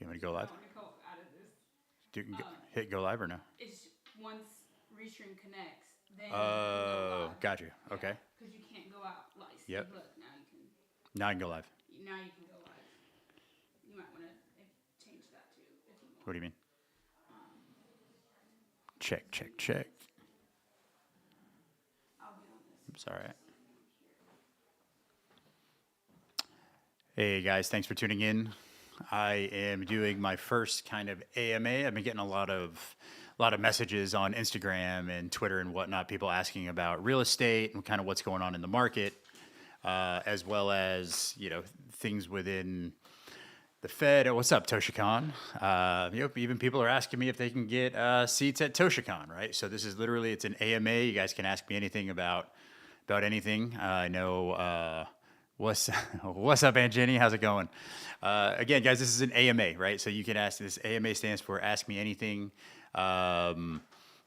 You want me to go live? I want to go out of this. Hit go live or no? It's once Restream connects, then you can go Oh, live. got you. Yeah, Okay. because you can't go out. Like, see, Yep. look, now you can. Now I can go live. Now you can go live. You might want to change that too if you What want. do you mean? Um, Check, check, check. I'll get on this. It's all right. Hey guys, thanks for tuning in. I am doing my first kind of AMA. I've been getting a lot of messages on Instagram and Twitter and whatnot. People asking about real estate and kind of what's going on in the market, as well as things within the Fed. What's up, Toshicon? Even people are asking me if they can get seats at Toshicon, right? So this is literally it's an AMA. You guys can ask me anything about anything. I know. What's what's up, Aunt Jenny? How's it going? Again, guys, this is an AMA, right? So you can ask. This AMA stands for Ask Me Anything. I've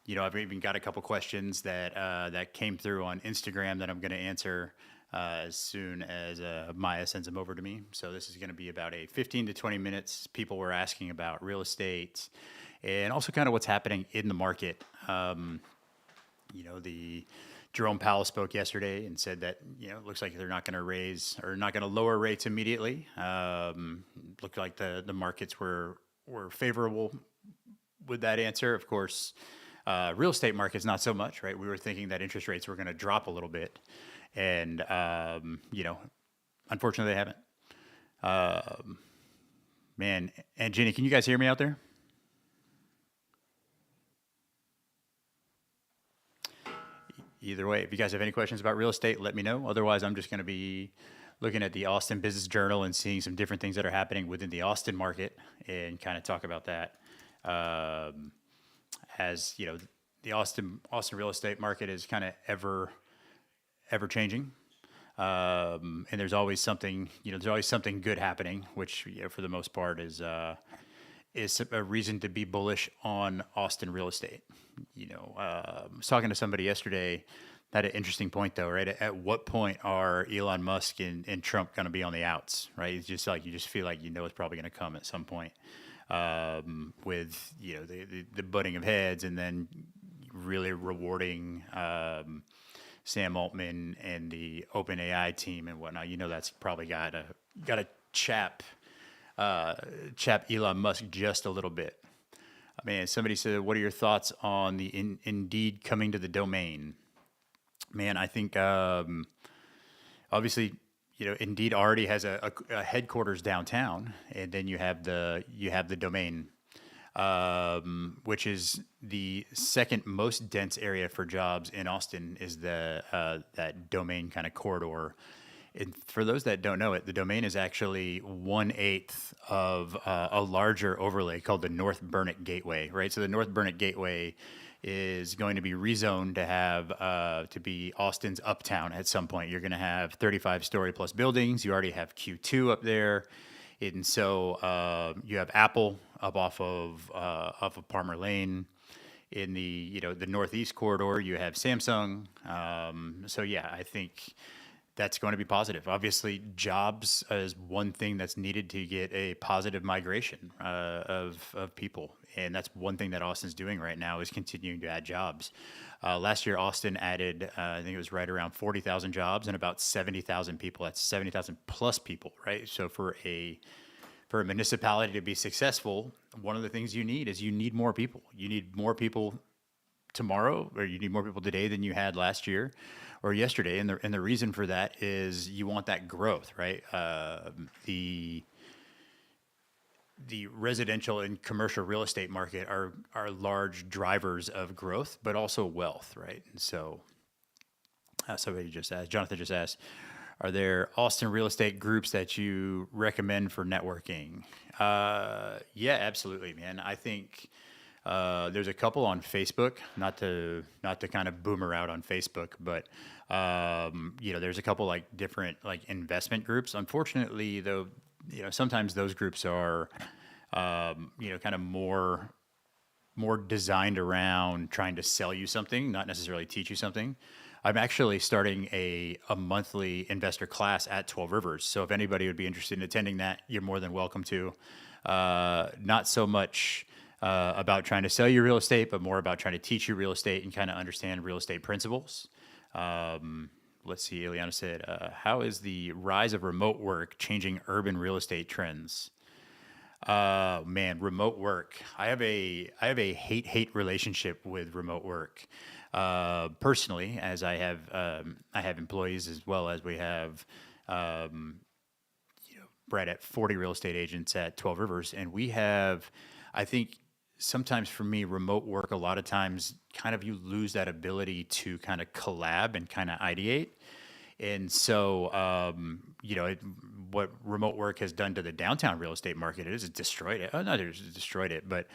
even got a couple questions that came through on Instagram that I'm going to answer as soon as Maya sends them over to me. So this is going to be about a 15 to 20 minutes. People were asking about real estate and also kind of what's happening in the market. The Jerome Powell spoke yesterday and said that it looks like they're not going to raise or not going to lower rates immediately. Looked like the markets were favorable with that answer. Of course, real estate markets not so much, right? We were thinking that interest rates were going to drop a little bit, and unfortunately, they haven't. Man, and Jenny, can you guys hear me out there? Either way, if you guys have any questions about real estate, let me know. Otherwise, I'm just going to be looking at the Austin Business Journal and seeing some different things that are happening within the Austin market and kind of talk about that. As the Austin real estate market is kind of ever changing, and there's always something good happening, which for the most part is a reason to be bullish on Austin real estate. I was talking to somebody yesterday, had an interesting point though, right? At what point are Elon Musk and Trump going to be on the outs, right? It's just like, you just feel like it's probably going to come at some point, with, the butting of heads and then really rewarding, Sam Altman and the OpenAI team and whatnot. That's probably got a chap Elon Musk just a little bit. Man, somebody said, "What are your thoughts on the Indeed coming to the domain?" Man, I think obviously, Indeed already has a headquarters downtown, and then you have the domain, which is the second most dense area for jobs in Austin. Is that domain kind of corridor. And for those that don't know it, the domain is actually 1/8 of a larger overlay called the North Burnett Gateway, right? So the North Burnett Gateway is going to be rezoned to have to be Austin's uptown at some point. You're going to have 35-story plus buildings. You already have Q2 up there, and so you have Apple up off of Palmer Lane. In the northeast corridor, you have Samsung. So yeah, I think that's going to be positive. Obviously, jobs is one thing that's needed to get a positive migration of people, and that's one thing that Austin's doing right now is continuing to add jobs. Last year, Austin added, I think it was right around 40,000 jobs and about 70,000 people. That's 70,000 plus people, right? So for a municipality to be successful, one of the things you need more people. You need more people tomorrow, or you need more people today than you had last year or yesterday, and the reason for that is you want that growth, right? The residential and commercial real estate market are large drivers of growth, but also wealth, right? And so, Jonathan just asked, are there Austin real estate groups that you recommend for networking? Yeah, absolutely, man. I think there's a couple on Facebook, not to kind of boomer out on Facebook, but there's a couple like different like investment groups. Unfortunately, though, sometimes those groups are kind of more designed around trying to sell you something, not necessarily teach you something. I'm actually starting a monthly investor class at 12 Rivers. So if anybody would be interested in attending that, you're more than welcome to. Not so much about trying to sell you real estate, but more about trying to teach you real estate and kind of understand real estate principles. Let's see, Ileana said, how is the rise of remote work changing urban real estate trends? Man, remote work. I have a hate relationship with remote work. Personally, as I have employees as well as we have right at 40 real estate agents at 12 Rivers, and we have, I think. Sometimes for me, remote work, a lot of times kind of you lose that ability to kind of collab and kind of ideate. And so, what remote work has done to the downtown real estate market is it destroyed it. Oh, not it's destroyed it, but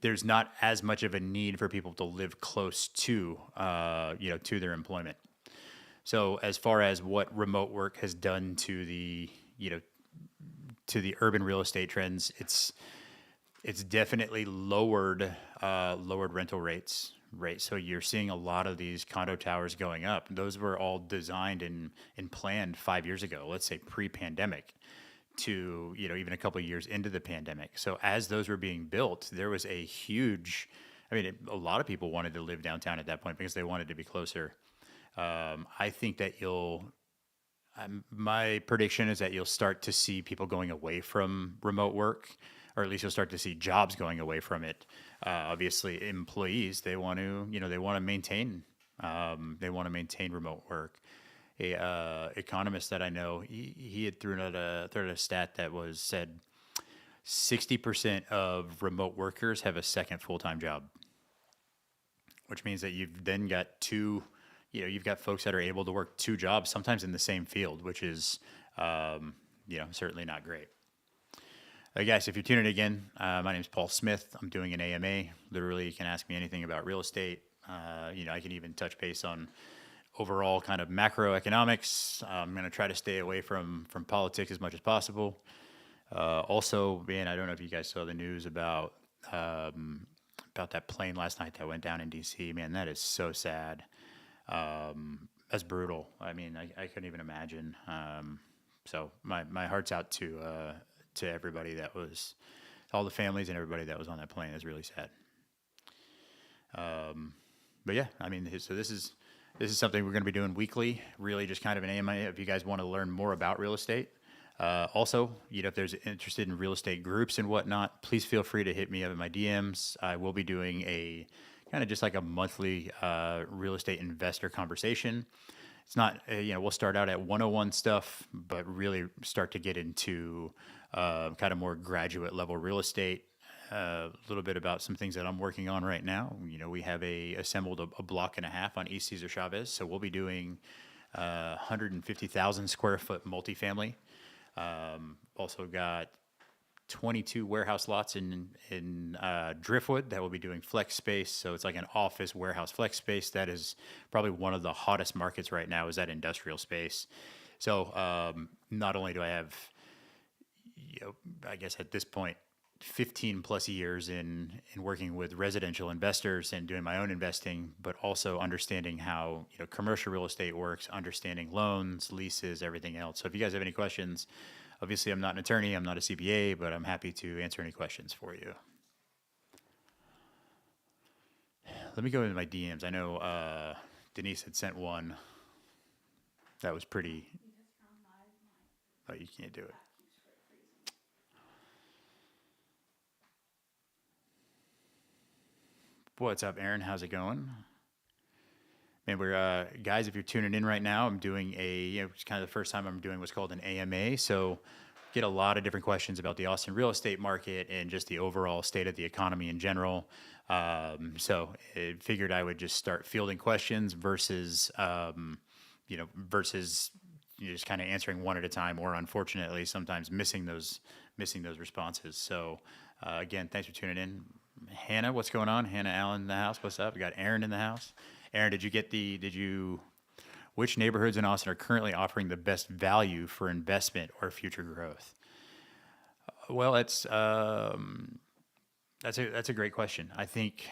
there's not as much of a need for people to live close to, to their employment. So, as far as what remote work has done to the urban real estate trends, it's definitely lowered rental rates, right? So you're seeing a lot of these condo towers going up. Those were all designed and planned 5 years ago, let's say pre-pandemic, to even a couple of years into the pandemic. So as those were being built, there was a huge, a lot of people wanted to live downtown at that point because they wanted to be closer. I think that my prediction is that you'll start to see people going away from remote work, or at least you'll start to see jobs going away from it. Obviously, employees they want to maintain remote work. A economist that I know, he had thrown out a stat that said 60% of remote workers have a second full time job, which means that you've then got you've got folks that are able to work two jobs, sometimes in the same field, which is, certainly not great. Guys, if you're tuning in again, my name is Paul Smith. I'm doing an AMA. Literally, you can ask me anything about real estate. I can even touch base on overall kind of macroeconomics. I'm going to try to stay away from politics as much as possible. Also, man, I don't know if you guys saw the news about that plane last night that went down in D.C. Man, that is so sad. That's brutal. I couldn't even imagine. So my heart's out to everybody all the families and everybody that was on that plane. Is really sad. But yeah, so this is something we're going to be doing weekly. Really, just kind of an AMA. If you guys want to learn more about real estate, also, if there's interested in real estate groups and whatnot, please feel free to hit me up in my DMs. I will be doing a kind of just like a monthly real estate investor conversation. It's not, we'll start out at 101 stuff, but really start to get into kind of more graduate level real estate. A little bit about some things that I'm working on right now. We have assembled a block and a half on East Cesar Chavez, so we'll be doing 150,000 square foot multifamily. Also got 22 warehouse lots in Driftwood that will be doing flex space. So it's like an office warehouse flex space. That is probably one of the hottest markets right now, is that industrial space. So not only do I have, I guess at this point, 15 plus years in working with residential investors and doing my own investing, but also understanding how commercial real estate works, understanding loans, leases, everything else. So if you guys have any questions, obviously I'm not an attorney, I'm not a CPA, but I'm happy to answer any questions for you. Let me go into my DMs. I know Denise had sent one that was pretty. Oh, you can't do it. What's up, Aaron? How's it going? Man, we're guys. If you're tuning in right now, I'm doing it's kind of the first time I'm doing what's called an AMA. So, get a lot of different questions about the Austin real estate market and just the overall state of the economy in general. So, I figured I would just start fielding questions versus just kind of answering one at a time, or unfortunately, sometimes missing those responses. So, again, thanks for tuning in. Hannah, what's going on? Hannah Allen in the house. What's up? We got Aaron in the house. Aaron, which neighborhoods in Austin are currently offering the best value for investment or future growth? Well, it's That's a great question. I think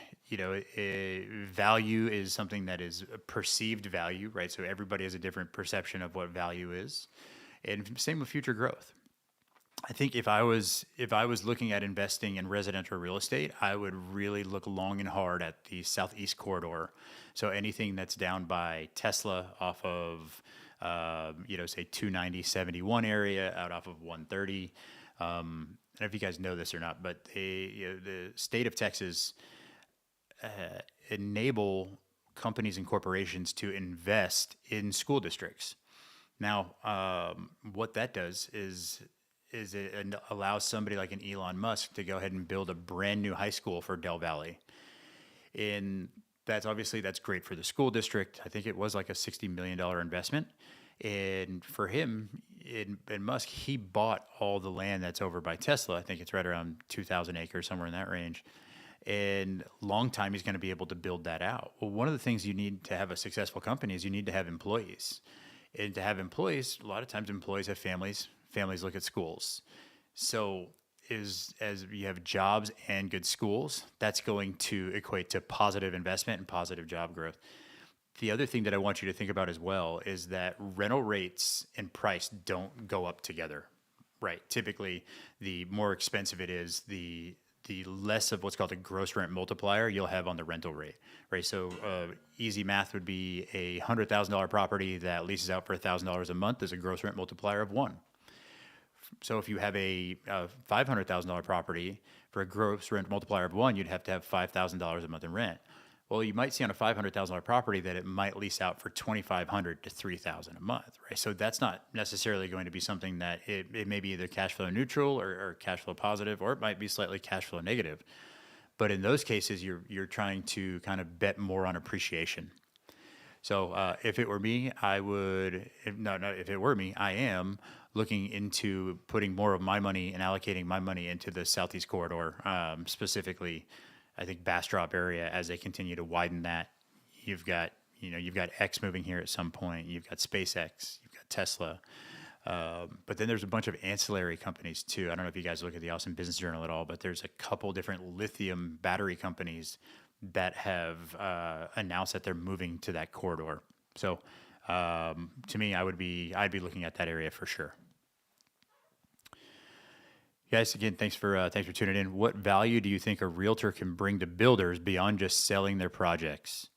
value is something that is a perceived value, right? So everybody has a different perception of what value is, and same with future growth. I think if I was looking at investing in residential real estate, I would really look long and hard at the southeast corridor. So anything that's down by Tesla off of say 290 71 area out off of 130. I don't know if you guys know this or not, but the state of Texas enable companies and corporations to invest in school districts. Now, what that does is it allows somebody like an Elon Musk to go ahead and build a brand new high school for Del Valley. And that's great for the school district. I think it was like a $60 million investment. And for him, in Musk, he bought all the land that's over by Tesla. I think it's right around 2,000 acres, somewhere in that range. And long time, he's going to be able to build that out. Well, one of the things you need to have a successful company is you need to have employees. And to have employees, a lot of times employees have families. Families look at schools. So as you have jobs and good schools, that's going to equate to positive investment and positive job growth. The other thing that I want you to think about as well is that rental rates and price don't go up together, right? Typically, the more expensive it is, the less of what's called a gross rent multiplier you'll have on the rental rate, right? So easy math would be a $100,000 property that leases out for $1,000 a month is a gross rent multiplier of 1. So if you have a $500,000 property for a gross rent multiplier of 1, you'd have to have $5,000 a month in rent. Well, you might see on a $500,000 property that it might lease out for $2,500 to $3,000 a month, right? So that's not necessarily going to be something that it may be either cash flow neutral or cash flow positive, or it might be slightly cash flow negative. But in those cases, you're trying to kind of bet more on appreciation. So if it were me, I would. If it were me, I am looking into putting more of my money and allocating my money into the southeast corridor, specifically. I think Bastrop area, as they continue to widen that, you've got X moving here at some point. You've got SpaceX, you've got Tesla, but then there's a bunch of ancillary companies too. I don't know if you guys look at the Austin Business Journal at all, but there's a couple different lithium battery companies that have announced that they're moving to that corridor. So to me, I'd be looking at that area for sure. Guys, again, thanks for tuning in. What value do you think a realtor can bring to builders beyond just selling their projects?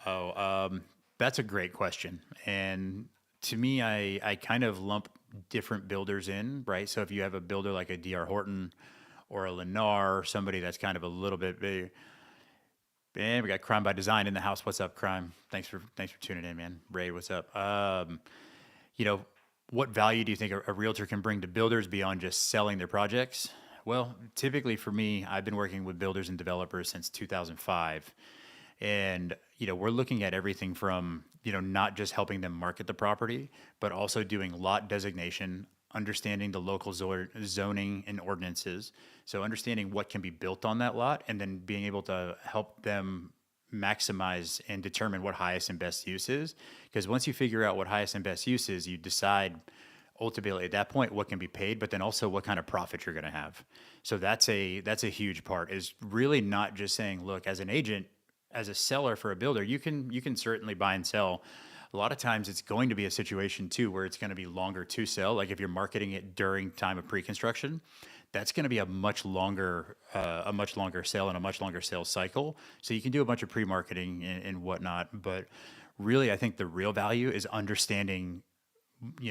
That's a great question. And to me, I kind of lump different builders in, right? So if you have a builder like a D.R. Horton or a Lennar, somebody that's kind of a little bit big. Man, we got Crime by Design in the house. What's up, Crime? Thanks for tuning in, man. Ray, what's up? What value do you think a realtor can bring to builders beyond just selling their projects? Well, typically for me, I've been working with builders and developers since 2005. And, we're looking at everything from, not just helping them market the property, but also doing lot designation, understanding the local zoning and ordinances. So understanding what can be built on that lot and then being able to help them maximize and determine what highest and best use is. Because once you figure out what highest and best use is, you decide ultimately at that point what can be paid, but then also what kind of profit you're going to have. So that's a huge part, is really not just saying, look, as an agent, as a seller for a builder, you can certainly buy and sell. A lot of times it's going to be a situation too where it's going to be longer to sell. Like if you're marketing it during time of pre-construction, that's going to be a much longer sale and a much longer sales cycle. So you can do a bunch of pre-marketing and whatnot, but really I think the real value is understanding,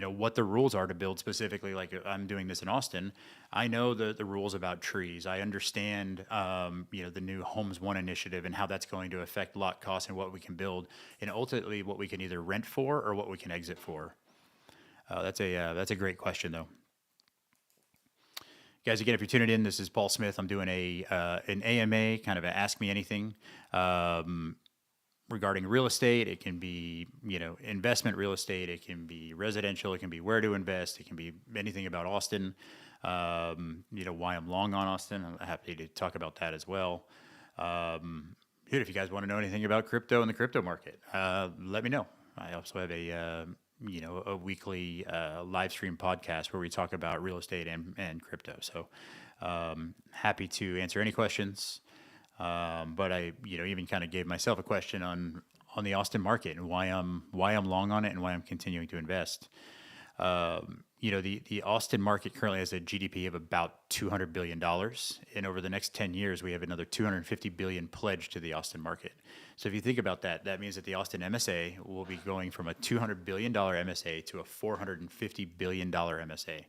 what the rules are to build specifically. Like I'm doing this in Austin. I know the rules about trees. I understand, the new Homes One initiative and how that's going to affect lot costs and what we can build, and ultimately what we can either rent for or what we can exit for. That's a great question though. Guys, again, if you're tuning in, this is Paul Smith. I'm doing an AMA, kind of an Ask Me Anything regarding real estate. It can be, investment real estate. It can be residential. It can be where to invest. It can be anything about Austin, why I'm long on Austin. I'm happy to talk about that as well. If you guys want to know anything about crypto and the crypto market, let me know. I also have a a weekly live stream podcast where we talk about real estate and crypto. So happy to answer any questions. But I, even kind of gave myself a question on the Austin market and why I'm long on it and why I'm continuing to invest. The Austin market currently has a GDP of about $200 billion. And over the next 10 years, we have another $250 billion pledged to the Austin market. So if you think about that, that means that the Austin MSA will be going from a $200 billion MSA to a $450 billion MSA.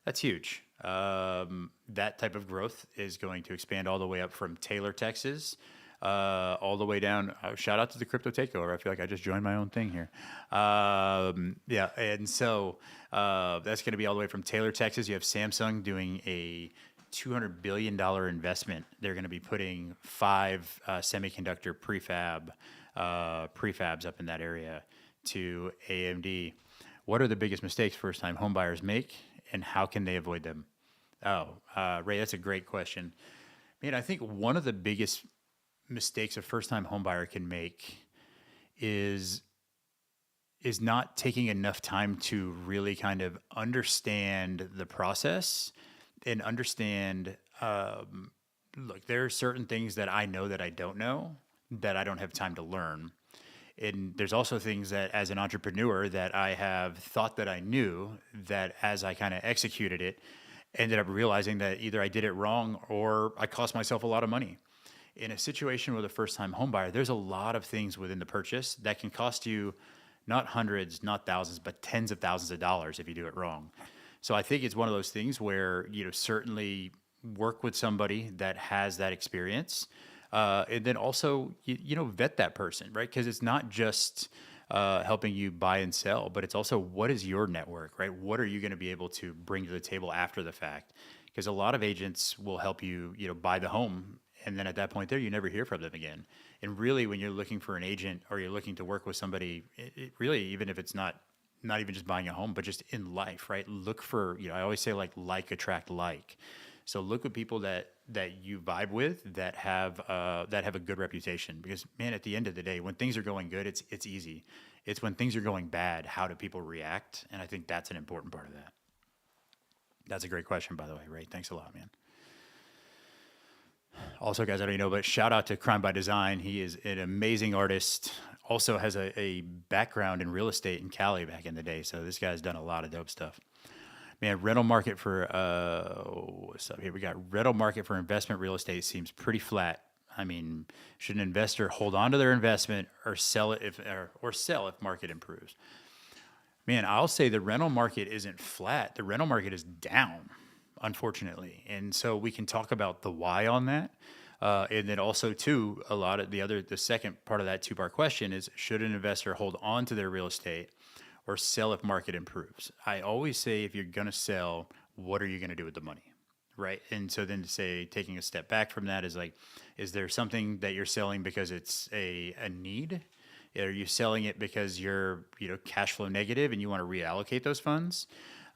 That's huge. That type of growth is going to expand all the way up from Taylor, Texas, all the way down. Shout out to the crypto takeover. I feel like I just joined my own thing here. Yeah, and so that's going to be all the way from Taylor, Texas. You have Samsung doing a $200 billion investment. They're going to be putting 5 semiconductor prefabs up in that area to AMD. What are the biggest mistakes first-time homebuyers make, and how can they avoid them? Ray, that's a great question. Man, I think one of the biggest mistakes a first-time homebuyer can make is not taking enough time to really kind of understand the process and understand, look, there are certain things that I know that I don't know that I don't have time to learn. And there's also things that as an entrepreneur that I have thought that I knew that as I kind of executed it, ended up realizing that either I did it wrong or I cost myself a lot of money. In a situation with a first-time homebuyer, there's a lot of things within the purchase that can cost you not hundreds, not thousands, but tens of thousands of dollars if you do it wrong. So I think it's one of those things where, certainly work with somebody that has that experience. And then also, vet that person, right? Because it's not just helping you buy and sell, but it's also what is your network, right? What are you going to be able to bring to the table after the fact? Because a lot of agents will help you, buy the home. And then at that point there, you never hear from them again. And really, when you're looking for an agent or you're looking to work with somebody, it really, even if it's not even just buying a home, but just in life, right? Look for, I always say like attract like. So look at people that you vibe with that have a good reputation. Because man, at the end of the day, when things are going good, it's easy. It's when things are going bad, how do people react? And I think that's an important part of that. That's a great question, by the way, Ray. Thanks a lot, man. Also, guys, I don't know, but shout out to Crime by Design. He is an amazing artist. Also has a background in real estate in Cali back in the day. So this guy's done a lot of dope stuff. Man, rental market for what's up here? We got rental market for investment real estate seems pretty flat. I mean, should an investor hold on to their investment or sell it if market improves? Man, I'll say the rental market isn't flat. The rental market is down, unfortunately. And so we can talk about the why on that. And then also too, the second part of that 2-part question is, should an investor hold on to their real estate or sell if market improves? I always say, if you're going to sell, what are you going to do with the money? Right. And so then to say, taking a step back from that is like, is there something that you're selling because it's a need? Are you selling it because you're, cash flow negative and you want to reallocate those funds?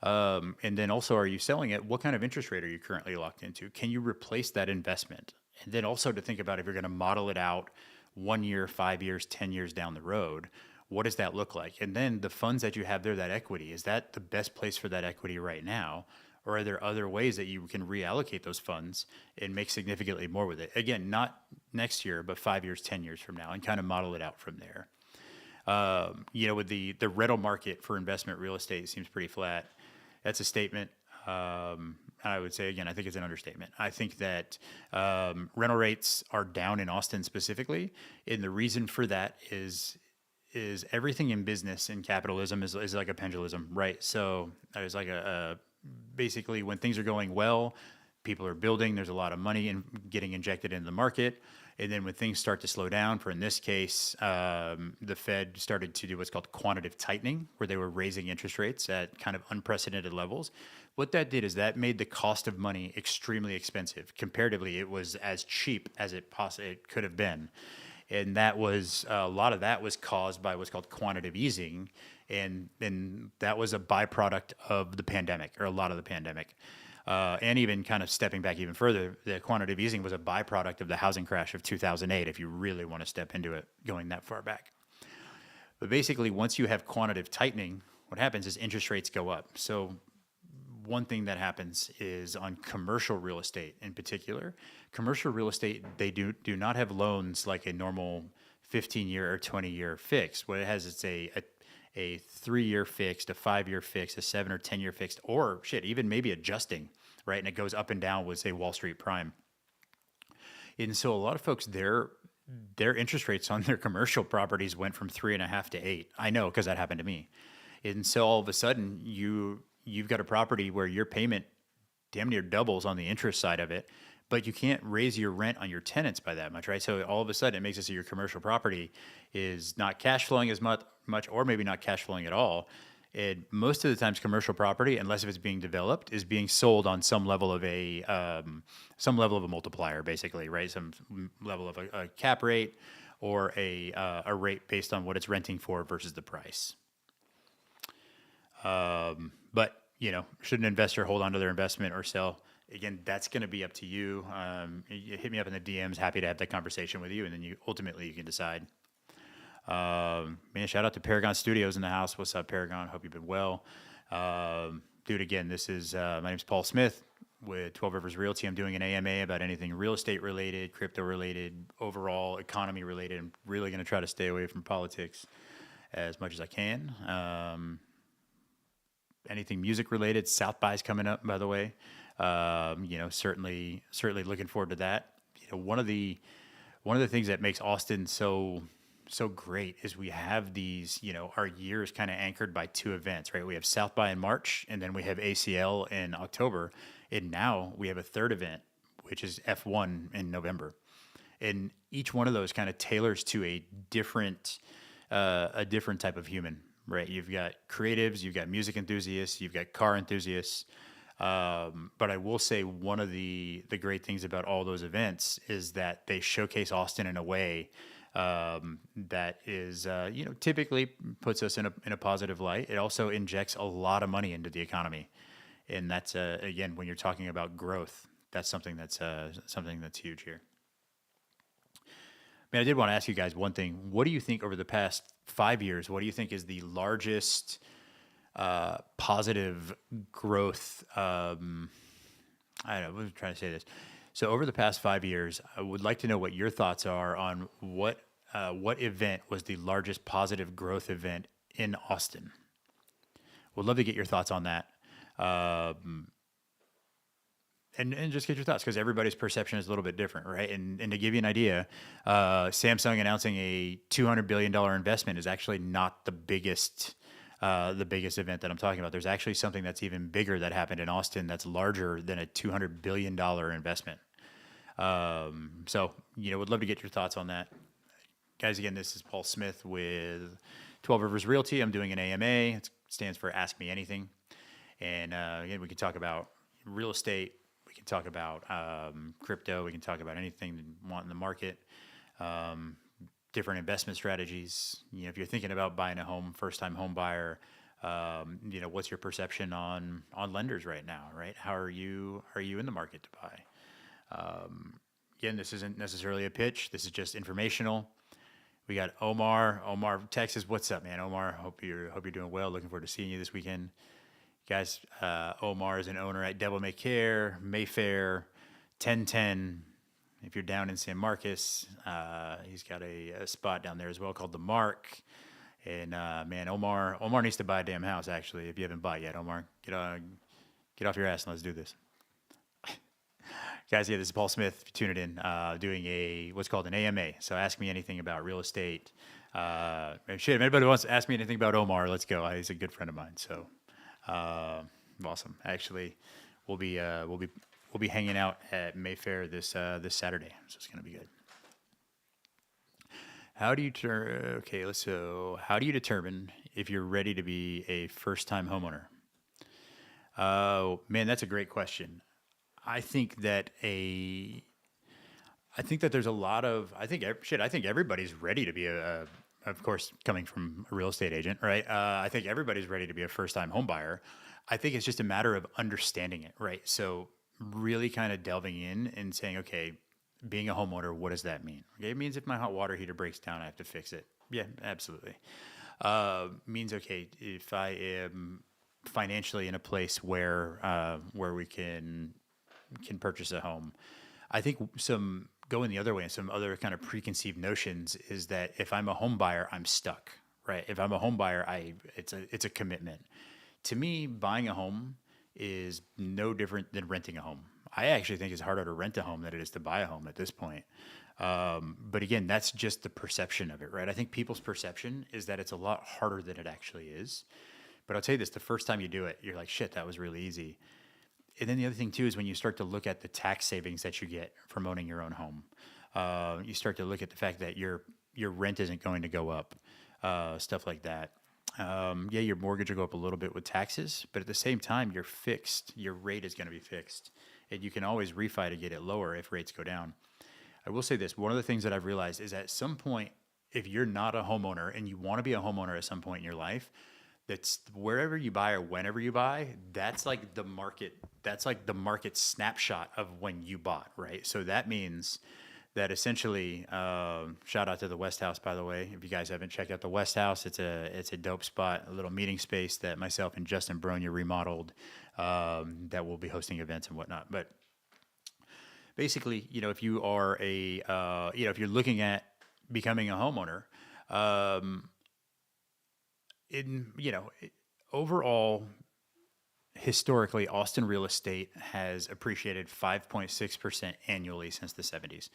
And then also, are you selling it? What kind of interest rate are you currently locked into? Can you replace that investment? And then also to think about, if you're going to model it out 1 year, 5 years, 10 years down the road, what does that look like? And then the funds that you have there, that equity, is that the best place for that equity right now? Or are there other ways that you can reallocate those funds and make significantly more with it? Again, not next year, but 5 years, 10 years from now, and kind of model it out from there. With the rental market for investment real estate seems pretty flat. That's a statement. I would say, again, I think it's an understatement. I think that rental rates are down in Austin specifically. And the reason for that is everything in business and capitalism is like a pendulum, right? So there's like basically when things are going well, people are building, there's a lot of money getting injected into the market. And then when things start to slow down, in this case, the Fed started to do what's called quantitative tightening, where they were raising interest rates at kind of unprecedented levels. What that did is that made the cost of money extremely expensive. Comparatively, it was as cheap as it could have been. And that was a lot of that was caused by what's called quantitative easing. And that was a byproduct of the pandemic, or a lot of the pandemic. And even kind of stepping back even further, the quantitative easing was a byproduct of the housing crash of 2008, if you really want to step into it, going that far back. But basically, once you have quantitative tightening, what happens is interest rates go up. So one thing that happens is on commercial real estate in particular, commercial real estate, they do not have loans like a normal 15-year or 20-year fix. What it has is a 3-year fixed, a 5-year fixed, a 7 or 10-year fixed, or shit, even maybe adjusting, right? And it goes up and down with, say, Wall Street Prime. And so a lot of folks, their interest rates on their commercial properties went from 3.5 to 8. I know because that happened to me. And so all of a sudden you've got a property where your payment damn near doubles on the interest side of it, but you can't raise your rent on your tenants by that much, right? So all of a sudden it makes it so your commercial property is not cash flowing as much, or maybe not cash flowing at all. And most of the times commercial property, unless if it's being developed, is being sold on some level of a multiplier, basically, right? Some level of a cap rate or a rate based on what it's renting for versus the price. But should an investor hold on to their investment or sell? Again, that's going to be up to you. You hit me up in the DMs. Happy to have that conversation with you, and then you can decide. Man, shout out to Paragon Studios in the house. What's up, Paragon? Hope you've been well. Dude, again, this is my name's Paul Smith with 12 Rivers Realty. I'm doing an AMA about anything real estate related, crypto related, overall economy related. I'm really going to try to stay away from politics as much as I can. Anything music related. South by's coming up, by the way. Certainly looking forward to that. One of the things that makes Austin so great is we have these, our year is kind of anchored by 2 events, right? We have South by in March, and then we have ACL in October, and now we have a 3rd event, which is F1 in November. And each one of those kind of tailors to a different type of human, right? You've got creatives, you've got music enthusiasts, you've got car enthusiasts. But I will say one of the great things about all those events is that they showcase Austin in a way that is, typically puts us in a positive light. It also injects a lot of money into the economy, and that's again, when you're talking about growth, that's something that's huge here. Man, I did want to ask you guys one thing. What do you think over the past 5 years? What do you think is the largest positive growth? I don't know. I'm trying to say this. So over the past 5 years, I would like to know what your thoughts are on what event was the largest positive growth event in Austin. Would love to get your thoughts on that. And just get your thoughts, because everybody's perception is a little bit different, right? And to give you an idea, Samsung announcing a $200 billion investment is actually not the biggest event that I'm talking about. There's actually something that's even bigger that happened in Austin that's larger than a $200 billion investment. So, would love to get your thoughts on that. Guys, again, this is Paul Smith with 12 Rivers Realty. I'm doing an AMA. It stands for Ask Me Anything. And again, we can talk about real estate. We can talk about crypto. We can talk about anything you want in the market. Different investment strategies. If you're thinking about buying a home, first-time home buyer, what's your perception on lenders right now, right? How are you in the market to buy? Again, this isn't necessarily a pitch. This is just informational. We got Omar, Texas. What's up, man? Omar, hope you're doing well. Looking forward to seeing you this weekend. Guys, Omar is an owner at Devil May Care, Mayfair, 1010. If you're down in San Marcos, he's got a spot down there as well called The Mark. And man, Omar needs to buy a damn house, actually, if you haven't bought yet. Omar, get off your ass and let's do this. Guys, yeah, this is Paul Smith, if you tuned in, doing what's called an AMA. So ask me anything about real estate. If anybody wants to ask me anything about Omar, let's go. He's a good friend of mine. So awesome. Actually, we'll be hanging out at Mayfair this Saturday, so it's gonna be good. How do you determine if you're ready to be a first-time homeowner? Oh man, that's a great question. I think that there's a lot of, I think everybody's ready to be of course, coming from a real estate agent, right? I think everybody's ready to be a first-time home buyer. I think it's just a matter of understanding it, right? So really kind of delving in and saying, okay, being a homeowner, what does that mean? Okay, it means if my hot water heater breaks down, I have to fix it. Yeah, absolutely. Means, okay, if I am financially in a place where we can purchase a home. I think some going the other way and some other kind of preconceived notions is that if I'm a home buyer, I'm stuck, right? If I'm a home buyer, it's a commitment. To me, buying a home is no different than renting a home. I actually think it's harder to rent a home than it is to buy a home at this point. But again, that's just the perception of it, right? I think people's perception is that it's a lot harder than it actually is. But I'll tell you this, the first time you do it, you're like, shit, that was really easy. And then the other thing too is when you start to look at the tax savings that you get from owning your own home, you start to look at the fact that your rent isn't going to go up, stuff like that. Yeah, your mortgage will go up a little bit with taxes, but at the same time, you're fixed. Your rate is going to be fixed, and you can always refi to get it lower if rates go down. I will say this: one of the things that I've realized is at some point, if you're not a homeowner and you want to be a homeowner at some point in your life, that's wherever you buy or whenever you buy, that's like the market. That's like the market snapshot of when you bought, right? So that means that essentially, shout out to the West House, by the way. If you guys haven't checked out the West House, it's a dope spot, a little meeting space that myself and Justin Bronya remodeled, that will be hosting events and whatnot. But basically, if you are if you're looking at becoming a homeowner, um, in overall, historically, Austin real estate has appreciated 5.6% annually since the 70s.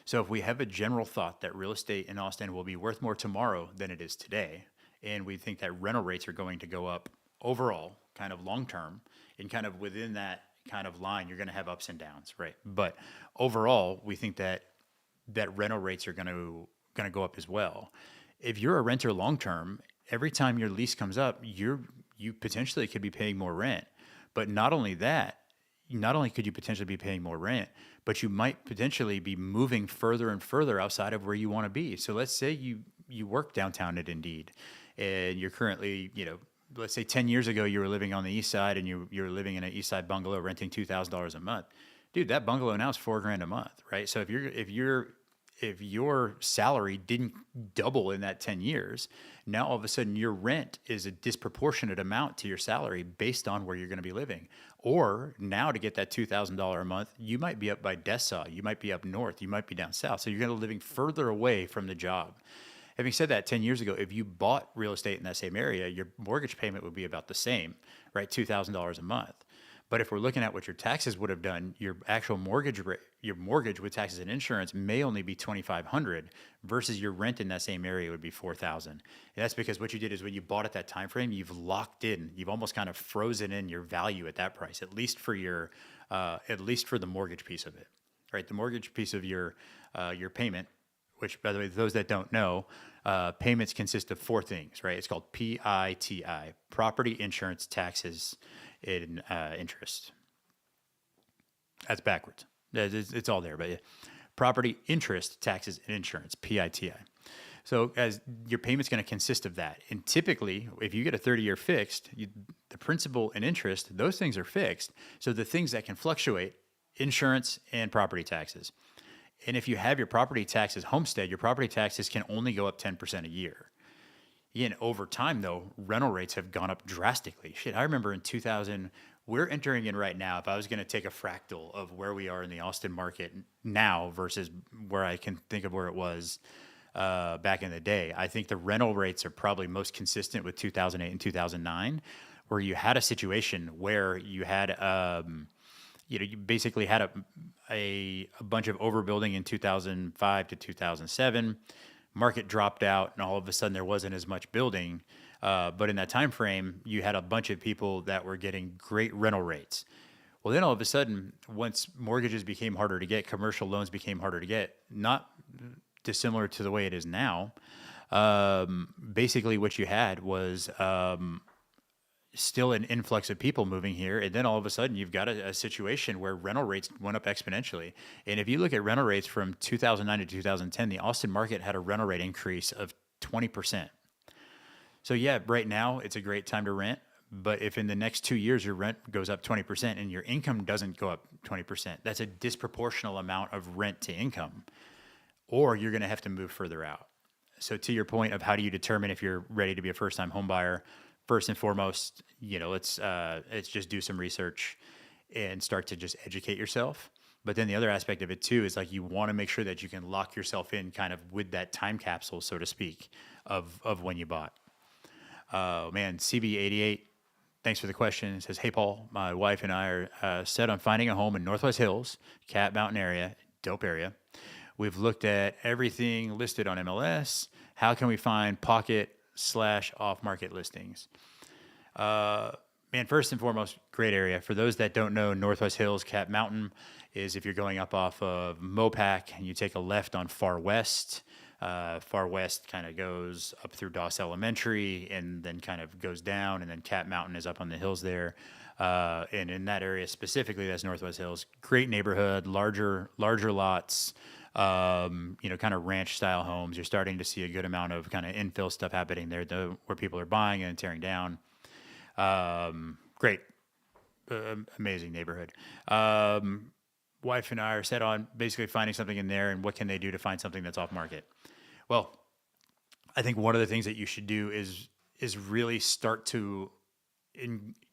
So if we have a general thought that real estate in Austin will be worth more tomorrow than it is today, and we think that rental rates are going to go up overall, kind of long term, and kind of within that kind of line, you're going to have ups and downs, right? But overall, we think that rental rates are going to go up as well. If you're a renter long term, every time your lease comes up, you potentially could be paying more rent. But not only that, not only could you potentially be paying more rent, but you might potentially be moving further and further outside of where you want to be. So let's say you work downtown at Indeed, and you're currently, let's say 10 years ago you were living on the east side and you're living in an east side bungalow renting $2,000 a month. Dude, that bungalow now is $4,000 a month, right? So if your salary didn't double in that 10 years, now all of a sudden your rent is a disproportionate amount to your salary based on where you're going to be living. Or now to get that $2,000 a month, you might be up by Dessaw, you might be up north, you might be down south. So you're going to be living further away from the job. Having said that, 10 years ago, if you bought real estate in that same area, your mortgage payment would be about the same, right? $2,000 a month. But if we're looking at what your taxes would have done, your actual mortgage your mortgage with taxes and insurance may only be $2,500 versus your rent in that same area would be $4,000. And that's because what you did is when you bought at that time frame, you've locked in, you've almost kind of frozen in your value at that price, at least for the mortgage piece of it, right? The mortgage piece of your payment, which, by the way, those that don't know, payments consist of four things, right? It's called PITI: property, insurance, taxes, and interest. That's backwards. It's all there, but yeah. Property, interest, taxes, and insurance, PITI. So as your payment's going to consist of that. And typically, if you get a 30-year fixed, the principal and interest, those things are fixed. So the things that can fluctuate, insurance and property taxes. And if you have your property taxes homestead, your property taxes can only go up 10% a year. Again, over time, though, rental rates have gone up drastically. Shit, I remember in 2000, we're entering in right now. If I was going to take a fractal of where we are in the Austin market now versus where I can think of where it was back in the day, I think the rental rates are probably most consistent with 2008 and 2009, where you had a situation where you had you basically had a bunch of overbuilding in 2005 to 2007. Market dropped out, and all of a sudden there wasn't as much building. But in that time frame, you had a bunch of people that were getting great rental rates. Well, then all of a sudden, once mortgages became harder to get, commercial loans became harder to get, not dissimilar to the way it is now. Basically, what you had was still an influx of people moving here. And then all of a sudden you've got a situation where rental rates went up exponentially. And if you look at rental rates from 2009 to 2010, the Austin market had a rental rate increase of 20%. So yeah, right now it's a great time to rent. But if in the next 2 years your rent goes up 20% and your income doesn't go up 20%, that's a disproportional amount of rent to income, or you're going to have to move further out. So to your point of how do you determine if you're ready to be a first time home buyer, first and foremost, let's just do some research and start to just educate yourself. But then the other aspect of it too is like you want to make sure that you can lock yourself in kind of with that time capsule, so to speak, of when you bought. Man, CB88, thanks for the question. It says, "Hey Paul, my wife and I are set on finding a home in Northwest Hills, Cat Mountain area, dope area. We've looked at everything listed on MLS. How can we find pocket/off market listings?" Man, first and foremost, great area. For those that don't know, Northwest Hills, Cat Mountain is if you're going up off of Mopac and you take a left on Far West. Far West kind of goes up through Doss Elementary and then kind of goes down, and then Cat Mountain is up on the hills there. And in that area specifically, that's Northwest Hills. Great neighborhood, larger lots. Kind of ranch style homes. You're starting to see a good amount of kind of infill stuff happening there, where people are buying and tearing down. Great, amazing neighborhood. Wife and I are set on basically finding something in there, and what can they do to find something that's off market? Well, I think one of the things that you should do is really start to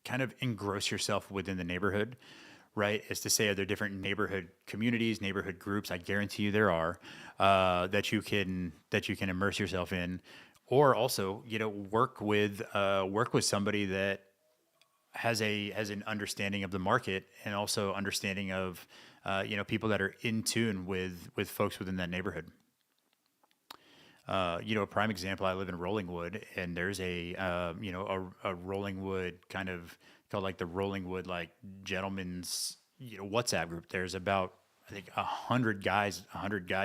kind of engross yourself within the neighborhood, right? Is to say, are there different neighborhood communities, neighborhood groups? I guarantee you there are that you can immerse yourself in, or also work with somebody that has an understanding of the market, and also understanding of people that are in tune with folks within that neighborhood. A prime example, I live in Rollingwood, and there's a Rollingwood kind of called like the Rollingwood like gentlemen's WhatsApp group. There's about, I think, 100 guys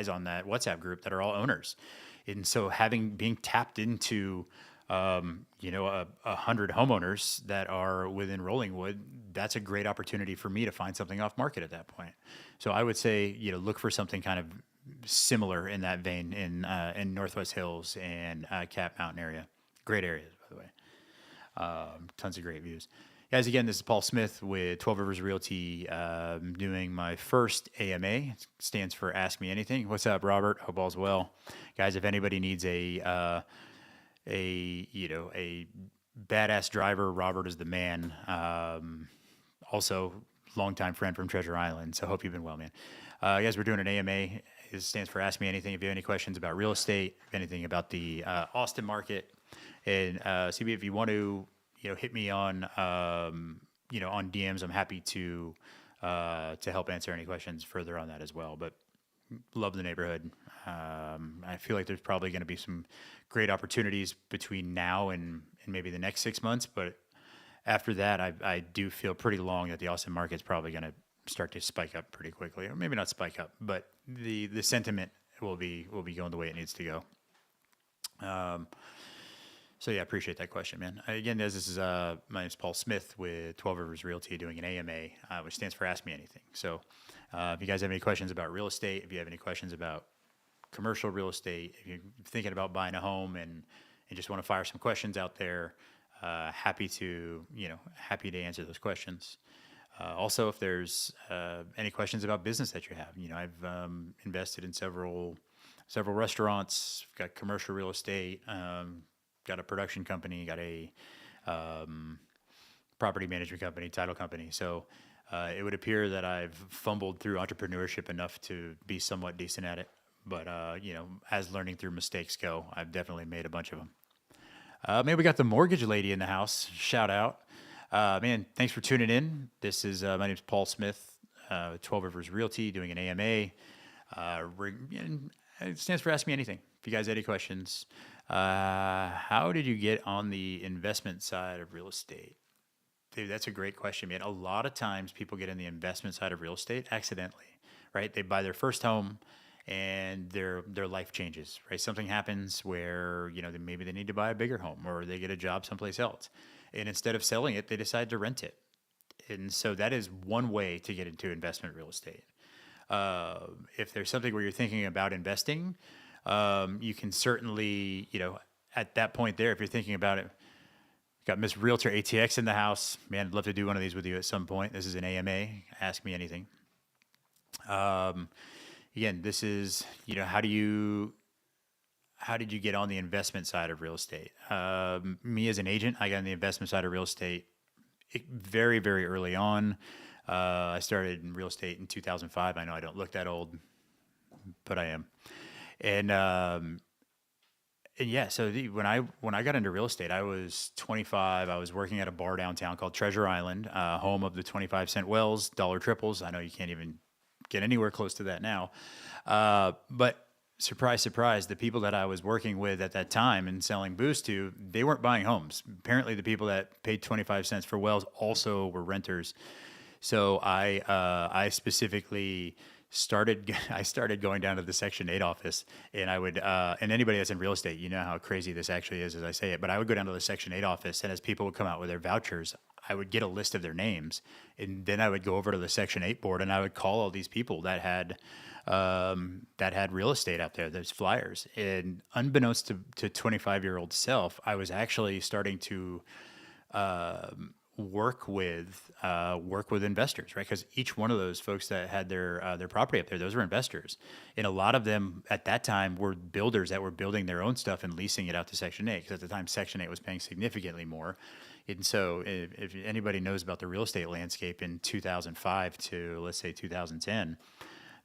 on that WhatsApp group that are all owners. And so being tapped into 100 homeowners that are within Rollingwood, that's a great opportunity for me to find something off market at that point. So I would say, look for something kind of similar in that vein in Northwest Hills and Cat Mountain area. Great areas, by the way. Tons of great views. Guys, again, this is Paul Smith with 12 Rivers Realty, doing my first AMA. It stands for Ask Me Anything. What's up, Robert? Hope all's well. Guys, if anybody needs a badass driver, Robert is the man. Also, longtime friend from Treasure Island. So hope you've been well, man. Guys, we're doing an AMA. It stands for Ask Me Anything. If you have any questions about real estate, anything about the Austin market, and CB, if you want to, hit me on on DMs. I'm happy to help answer any questions further on that as well. But love the neighborhood. I feel like there's probably going to be some great opportunities between now and maybe the next 6 months. But after that, I do feel pretty long that the Austin market's probably going to start to spike up pretty quickly, or maybe not spike up, but the sentiment will be going the way it needs to go. So yeah, I appreciate that question, man. Again, guys, this is my name is Paul Smith with 12 Rivers Realty, doing an AMA, which stands for Ask Me Anything. So if you guys have any questions about real estate, if you have any questions about commercial real estate, if you're thinking about buying a home and just want to fire some questions out there, happy to answer those questions. Also, if there's any questions about business that you have, I've invested in several restaurants, got commercial real estate, got a production company, got a property management company, title company. So it would appear that I've fumbled through entrepreneurship enough to be somewhat decent at it. But, as learning through mistakes go, I've definitely made a bunch of them. Maybe we got the mortgage lady in the house. Shout out. Man, thanks for tuning in. This is, my name is Paul Smith, 12 Rivers Realty, doing an AMA. It stands for Ask Me Anything. If you guys have any questions, how did you get on the investment side of real estate? Dude, that's a great question, man. A lot of times people get in the investment side of real estate accidentally, right? They buy their first home and their life changes, right? Something happens where, maybe they need to buy a bigger home, or they get a job someplace else. And instead of selling it, they decide to rent it. And so that is one way to get into investment real estate. If there's something where you're thinking about investing, you can certainly, at that point there, if you're thinking about it, got Miss Realtor ATX in the house. Man, I'd love to do one of these with you at some point. This is an AMA. Ask Me Anything. Again, this is, how do you how did you get on the investment side of real estate? Me as an agent, I got on the investment side of real estate very, very early on. I started in real estate in 2005. I know I don't look that old, but I am. And yeah, so when I got into real estate, I was 25. I was working at a bar downtown called Treasure Island, home of the 25-cent wells, dollar triples. I know you can't even get anywhere close to that now. But surprise, surprise, the people that I was working with at that time and selling booze to, they weren't buying homes. Apparently, the people that paid 25 cents for wells also were renters. So I specifically I started going down to the Section 8 office, and I would and anybody that's in real estate, you know how crazy this actually is as I say it, but I would go down to the Section 8 office, and as people would come out with their vouchers, I would get a list of their names, and then I would go over to the Section 8 board, and I would call all these people that had real estate out there, those flyers. And unbeknownst to 25-year-old self, I was actually starting to work with investors, right? Because each one of those folks that had their property up there, those were investors, and a lot of them at that time were builders that were building their own stuff and leasing it out to Section 8. Because at the time, Section 8 was paying significantly more. And so, if anybody knows about the real estate landscape in 2005 to let's say 2010,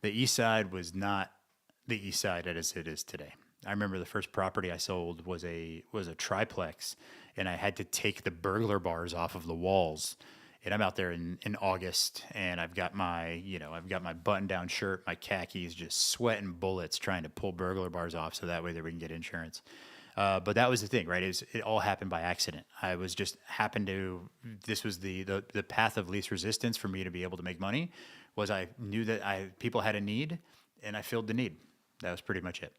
the East Side was not the East Side as it is today. I remember the first property I sold was a triplex, and I had to take the burglar bars off of the walls. And I'm out there in August, and I've got my button down shirt, my khakis, just sweating bullets trying to pull burglar bars off so that way that we can get insurance. But that was the thing, right? It all happened by accident. I was just happened to. This was the path of least resistance for me to be able to make money. Was I knew that people had a need, and I filled the need. That was pretty much it.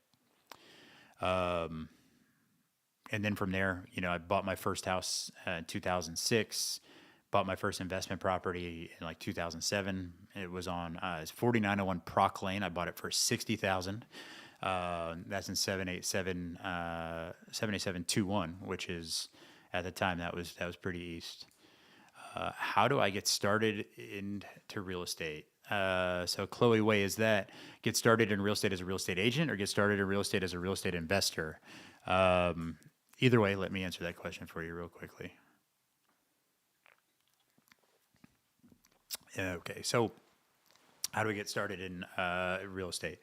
And then from there, I bought my first house in 2006. Bought my first investment property in like 2007. It was on it's 4901 Proc Lane. I bought it for $60,000. That's in 78721, which is at the time that was pretty east. How do I get started into real estate? So Chloe Way is that get started in real estate as a real estate agent or get started in real estate as a real estate investor? Either way, let me answer that question for you real quickly. Okay, so how do we get started in real estate?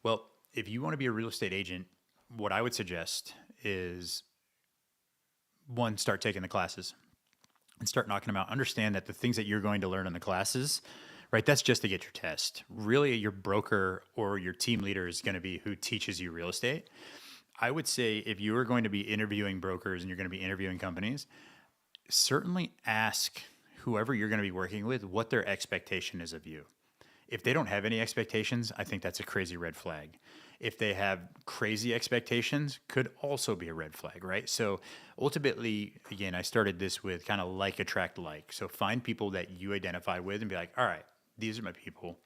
Well, if you want to be a real estate agent, what I would suggest is one, start taking the classes and start knocking them out. Understand that the things that you're going to learn in the classes, right, that's just to get your test. Really, your broker or your team leader is going to be who teaches you real estate. I would say if you are going to be interviewing brokers and you're going to be interviewing companies, certainly ask whoever you're going to be working with what their expectation is of you. If they don't have any expectations, I think that's a crazy red flag. If they have crazy expectations, could also be a red flag, right? So ultimately, again, I started this with kind of like attract like. So find people that you identify with and be like, all right, these are my people.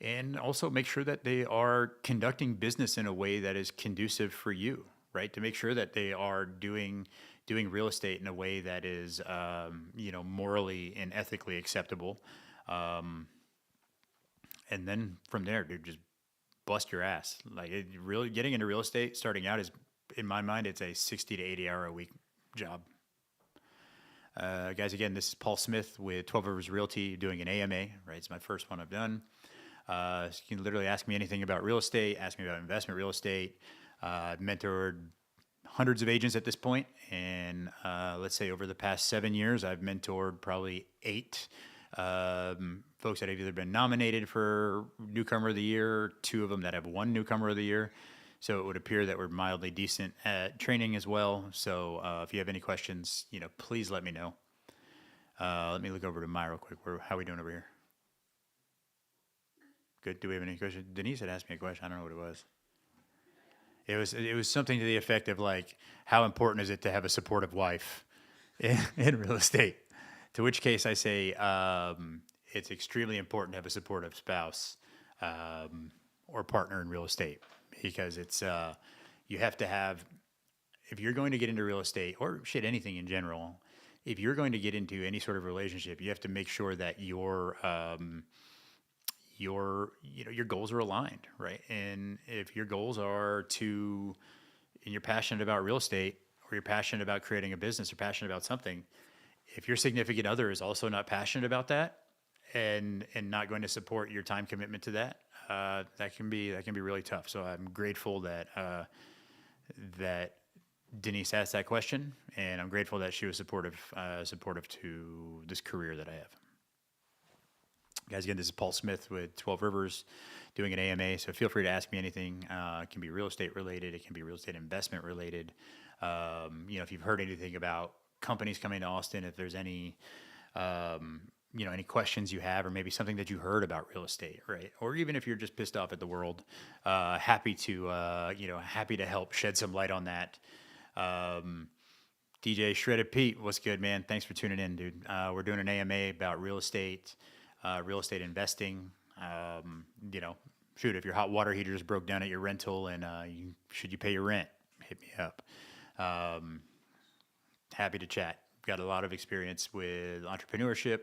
And also make sure that they are conducting business in a way that is conducive for you, right? To make sure that they are doing real estate in a way that is, morally and ethically acceptable. And then from there, dude, just bust your ass. Like really getting into real estate, starting out is, in my mind, it's a 60 to 80 hour a week job. Guys, again, this is Paul Smith with 12 Rivers Realty doing an AMA, right? It's my first one I've done. So you can literally ask me anything about real estate, ask me about investment real estate. I've mentored hundreds of agents at this point, and let's say over the past 7 years, I've mentored probably 8 folks that have either been nominated for Newcomer of the Year, 2 of them that have won Newcomer of the Year. So it would appear that we're mildly decent at training as well. So if you have any questions, please let me know. Let me look over to Myra real quick. How are we doing over here? Good. Do we have any questions? Denise had asked me a question. I don't know what it was. It was something to the effect of like, how important is it to have a supportive wife in real estate? To which case I say it's extremely important to have a supportive spouse or partner in real estate, because it's you have to have, if you're going to get into real estate or anything in general, if you're going to get into any sort of relationship, you have to make sure that your goals are aligned, right? And if your goals are to and you're passionate about real estate, or you're passionate about creating a business, or passionate about something, if your significant other is also not passionate about that, and not going to support your time commitment to that, that can be really tough. So I'm grateful that that Denise asked that question, and I'm grateful that she was supportive to this career that I have. Guys, again, this is Paul Smith with 12 Rivers doing an AMA, so feel free to ask me anything. It can be real estate related. It can be real estate investment related. If you've heard anything about companies coming to Austin, if there's any, any questions you have, or maybe something that you heard about real estate, right? Or even if you're just pissed off at the world, happy to help shed some light on that. DJ Shredded Pete, what's good, man? Thanks for tuning in, dude. We're doing an AMA about real estate investing. If your hot water heater just broke down at your rental and should you pay your rent, hit me up. Happy to chat. Got a lot of experience with entrepreneurship,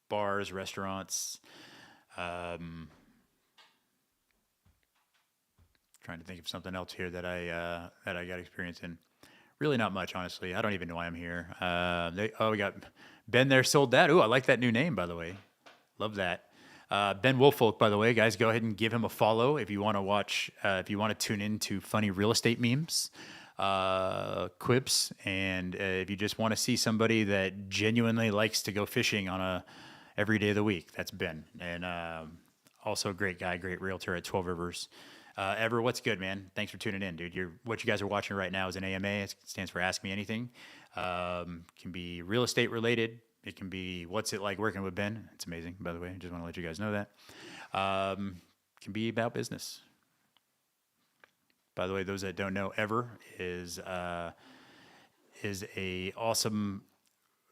bars, restaurants. Trying to think of something else here that I got experience in. Really not much, honestly. I don't even know why I'm here. We got Ben there, sold that. Ooh, I like that new name, by the way. Love that. Ben Wolfolk, by the way, guys, go ahead and give him a follow if you want to watch, if you want to tune into funny real estate memes, quips, and if you just want to see somebody that genuinely likes to go fishing on every day of the week, that's Ben. And also a great guy, great realtor at 12 Rivers. Ever, what's good, man? Thanks for tuning in, dude. What you guys are watching right now is an AMA. It stands for Ask Me Anything. Can be real estate related. It can be what's it like working with Ben. It's amazing, by the way. I just want to let you guys know that. Can be about business. By the way, those that don't know, Ever is a awesome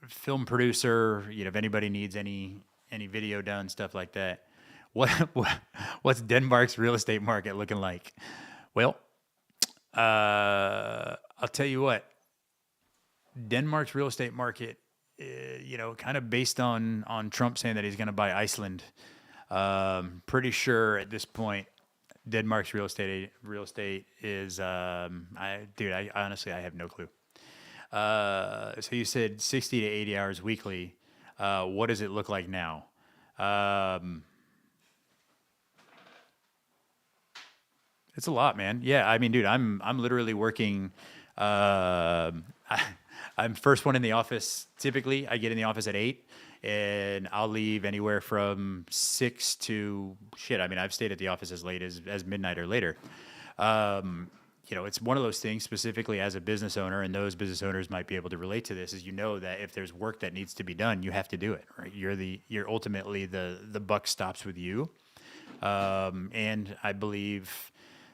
film producer. If anybody needs any video done, stuff like that. What's Denmark's real estate market looking like? Well, I'll tell you what. Denmark's real estate market, kind of based on Trump saying that he's going to buy Iceland. Pretty sure at this point, Denmark's real estate is. I honestly have no clue. So you said 60 to 80 hours weekly. What does it look like now? It's a lot, man. Yeah, I mean, dude, I'm literally working. I'm first one in the office. Typically, I get in the office at 8, and I'll leave anywhere from 6 to shit. I mean, I've stayed at the office as late as midnight or later. It's one of those things. Specifically, as a business owner, and those business owners might be able to relate to this, is that if there's work that needs to be done, you have to do it. Right? You're ultimately the buck stops with you, and I believe.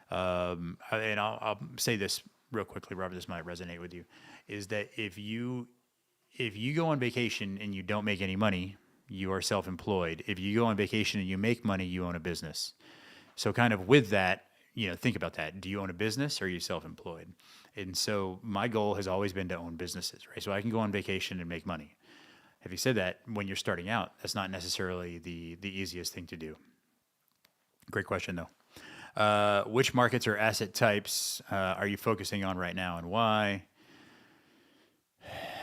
And I'll say this real quickly, Robert, this might resonate with you, is that if you go on vacation and you don't make any money, you are self-employed. If you go on vacation and you make money, you own a business. So kind of with that, think about that. Do you own a business or are you self-employed? And so my goal has always been to own businesses, right? So I can go on vacation and make money. Having said that, when you're starting out, that's not necessarily the easiest thing to do. Great question, though. Which markets or asset types are you focusing on right now, and why?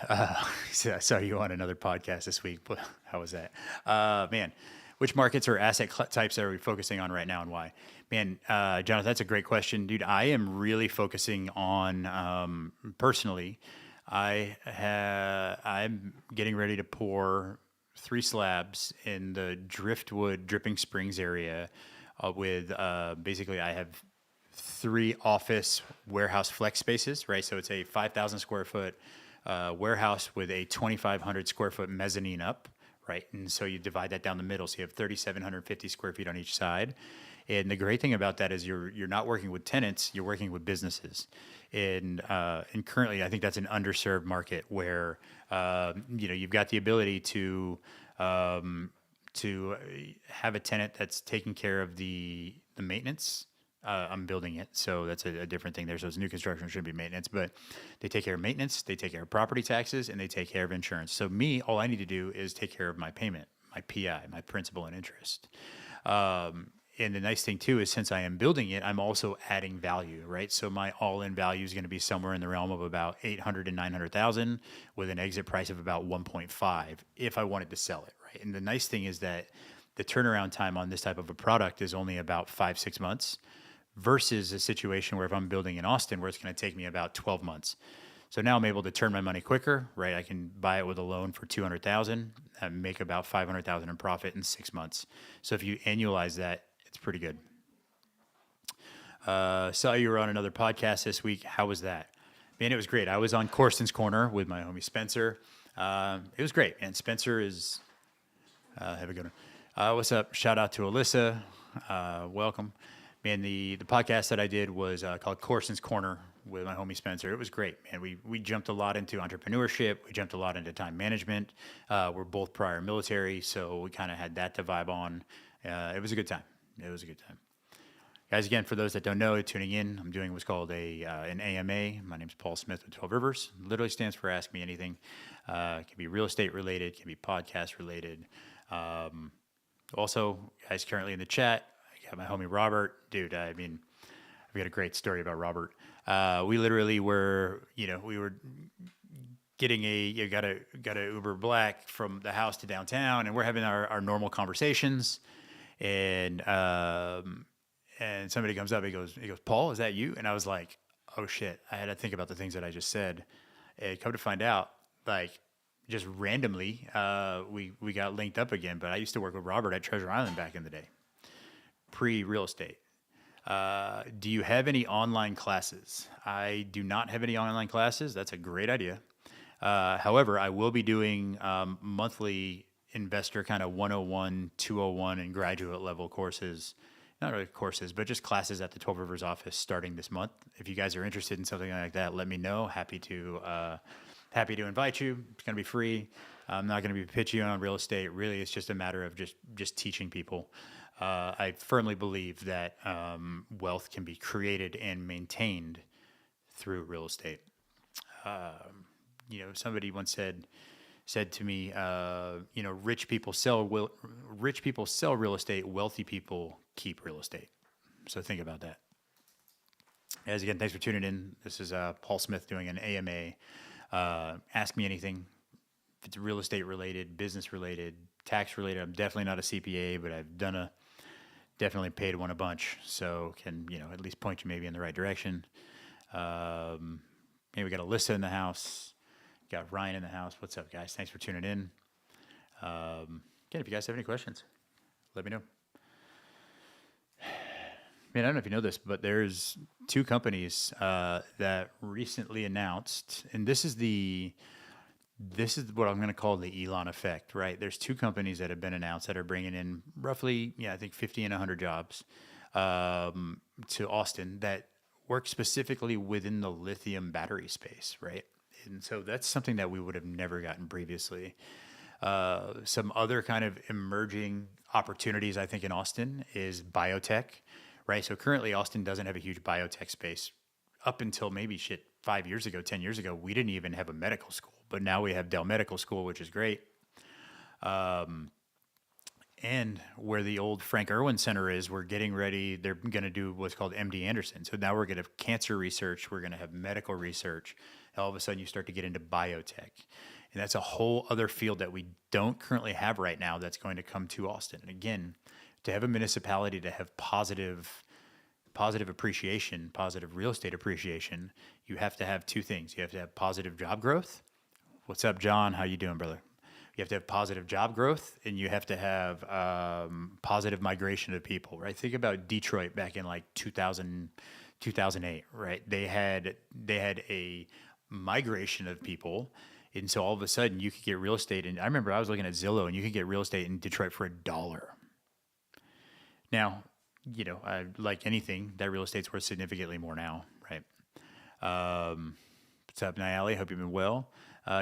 I saw you on another podcast this week, but how was that? Man, which markets or asset types are we focusing on right now, and why? Man, Jonathan, that's a great question, dude. I am really focusing on, personally, I'm getting ready to pour 3 slabs in the Driftwood Dripping Springs area. Basically I have 3 office warehouse flex spaces, right? So it's a 5,000 square foot warehouse with a 2,500 square foot mezzanine up, right? And so you divide that down the middle. So you have 3,750 square feet on each side. And the great thing about that is you're not working with tenants, you're working with businesses. And currently I think that's an underserved market where, you've got the ability to have a tenant that's taking care of the maintenance. I'm building it, so that's a different thing there. So it's new construction, shouldn't be maintenance, but they take care of maintenance, they take care of property taxes, and they take care of insurance. So all I need to do is take care of my payment, my PI, my principal and interest. And the nice thing too is since I am building it, I'm also adding value, right? So my all-in value is going to be somewhere in the realm of about 800 to 900,000 with an exit price of about 1.5 if I wanted to sell it, right? And the nice thing is that the turnaround time on this type of a product is only about 5-6 months versus a situation where if I'm building in Austin where it's going to take me about 12 months. So now I'm able to turn my money quicker, right? I can buy it with a loan for 200,000 and make about 500,000 in profit in 6 months. So if you annualize that, it's pretty good. Saw you were on another podcast this week. How was that? Man, it was great. I was on Corsten's Corner with my homie Spencer. It was great, man. Spencer is, have a good one. What's up? Shout out to Alyssa. Welcome. Man, the podcast that I did was called Corsten's Corner with my homie Spencer. It was great, man. We jumped a lot into entrepreneurship. We jumped a lot into time management. We're both prior military, so we kind of had that to vibe on. It was a good time. It was a good time. Guys, again, for those that don't know, tuning in, I'm doing what's called an AMA. My name's Paul Smith with 12 Rivers. Literally stands for Ask Me Anything. It can be real estate related, it can be podcast related. Also, guys, currently in the chat, I got my homie Robert. Dude, I mean, I've got a great story about Robert. We literally were, we were getting got a Uber Black from the house to downtown, and we're having our normal conversations. And somebody comes up, he goes, Paul, is that you? And I was like, oh shit, I had to think about the things that I just said. And come to find out, like, just randomly, we got linked up again. But I used to work with Robert at Treasure Island back in the day, pre-real estate. Do you have any online classes? I do not have any online classes. That's a great idea. However, I will be doing monthly investor kind of 101, 201, and graduate level courses. Not really courses, but just classes at the 12 Rivers office starting this month. If you guys are interested in something like that, let me know. Happy to invite you. It's going to be free. I'm not going to be pitching on real estate. Really, it's just a matter of just teaching people. I firmly believe that wealth can be created and maintained through real estate. Somebody once said to me, rich people sell real estate, wealthy people keep real estate. So think about that. As again, thanks for tuning in. This is Paul Smith doing an AMA. Ask me anything. If it's real estate related, business related, tax related. I'm definitely not a CPA, but I've definitely paid one a bunch. So can, at least point you maybe in the right direction. Maybe we got Alyssa in the house. Got Ryan in the house. What's up, guys? Thanks for tuning in. Again, if you guys have any questions, let me know. Man, I don't know if you know this, but there's two companies that recently announced, and this is what I'm going to call the Elon effect, right? There's two companies that have been announced that are bringing in roughly, I think 50 and 100 jobs to Austin that work specifically within the lithium battery space, right? And so that's something that we would have never gotten previously. Some other kind of emerging opportunities, I think, in Austin is biotech, right? So currently Austin doesn't have a huge biotech space. Up until maybe 5 years ago, 10 years ago, we didn't even have a medical school, but now we have Dell Medical School, which is great. And where the old Frank Irwin Center is, we're getting ready. They're going to do what's called MD Anderson. So now we're going to have cancer research. We're going to have medical research. All of a sudden, you start to get into biotech. And that's a whole other field that we don't currently have right now that's going to come to Austin. And again, to have a municipality to have positive appreciation, positive real estate appreciation, you have to have two things. You have to have positive job growth. What's up, John? How you doing, brother? You have to have positive job growth, and you have to have positive migration of people, right? Think about Detroit back in like 2008, right? They had a migration of people, and so all of a sudden you could get real estate. And I remember I was looking at Zillow, and you could get real estate in Detroit for $1. Now, like anything, that real estate's worth significantly more now, right? What's up, Nayali? Hope you've been well.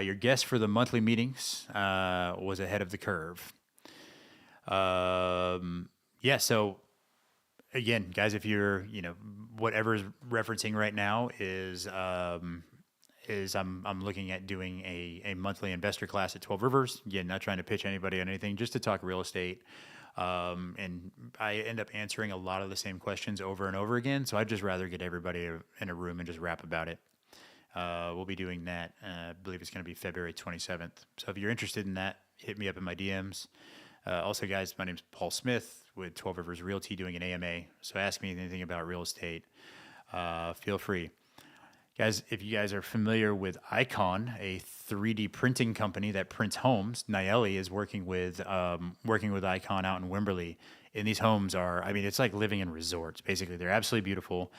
Your guest for the monthly meetings was ahead of the curve. So again, guys, if you're, whatever's referencing right now is I'm looking at doing a monthly investor class at 12 Rivers. Again, not trying to pitch anybody on anything, just to talk real estate. And I end up answering a lot of the same questions over and over again. So I'd just rather get everybody in a room and just rap about it. We'll be doing that. I believe it's going to be February 27th. So if you're interested in that, hit me up in my DMs. Also, guys, my name's Paul Smith with 12 Rivers Realty doing an AMA. So ask me anything about real estate. Feel free. Guys, if you guys are familiar with Icon, a 3D printing company that prints homes, Nayeli is working with Icon out in Wimberley. And these homes are, I mean, it's like living in resorts. Basically, they're absolutely beautiful.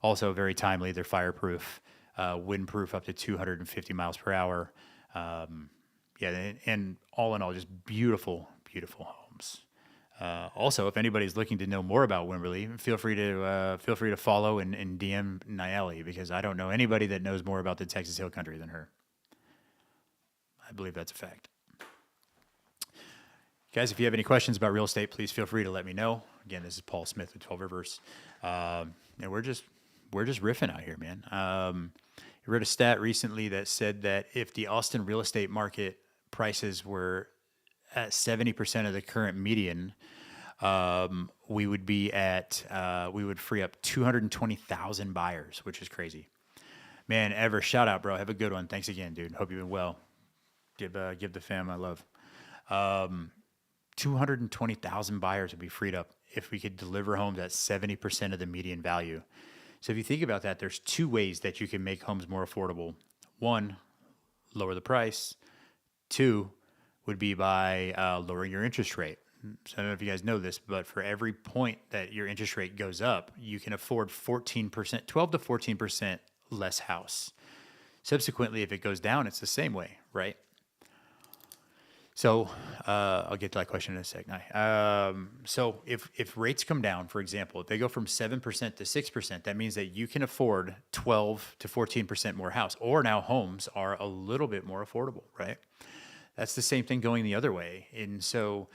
Also, very timely. They're fireproof, windproof up to 250 miles per hour. And all in all, just beautiful, beautiful homes. Also, if anybody's looking to know more about Wimberley, feel free to follow and DM Nayeli, because I don't know anybody that knows more about the Texas Hill Country than her. I believe that's a fact. Guys, if you have any questions about real estate, please feel free to let me know. Again, this is Paul Smith with 12 Rivers, and we're just riffing out here, man. I read a stat recently that said that if the Austin real estate market prices were at 70% of the current median, we would free up 220,000 buyers, which is crazy. Man, Ever, shout out, bro. Have a good one. Thanks again, dude. Hope you've been well. Give the fam my love. 220,000 buyers would be freed up if we could deliver homes at 70% of the median value. So if you think about that, there's two ways that you can make homes more affordable. One, lower the price. Two, would be by lowering your interest rate. So I don't know if you guys know this, but for every point that your interest rate goes up, you can afford 14%, 12 to 14% less house. Subsequently, if it goes down, it's the same way, right? So I'll get to that question in a sec. So if rates come down, for example, if they go from 7% to 6%, that means that you can afford 12 to 14% more house, or now homes are a little bit more affordable, right? That's the same thing going the other way. And so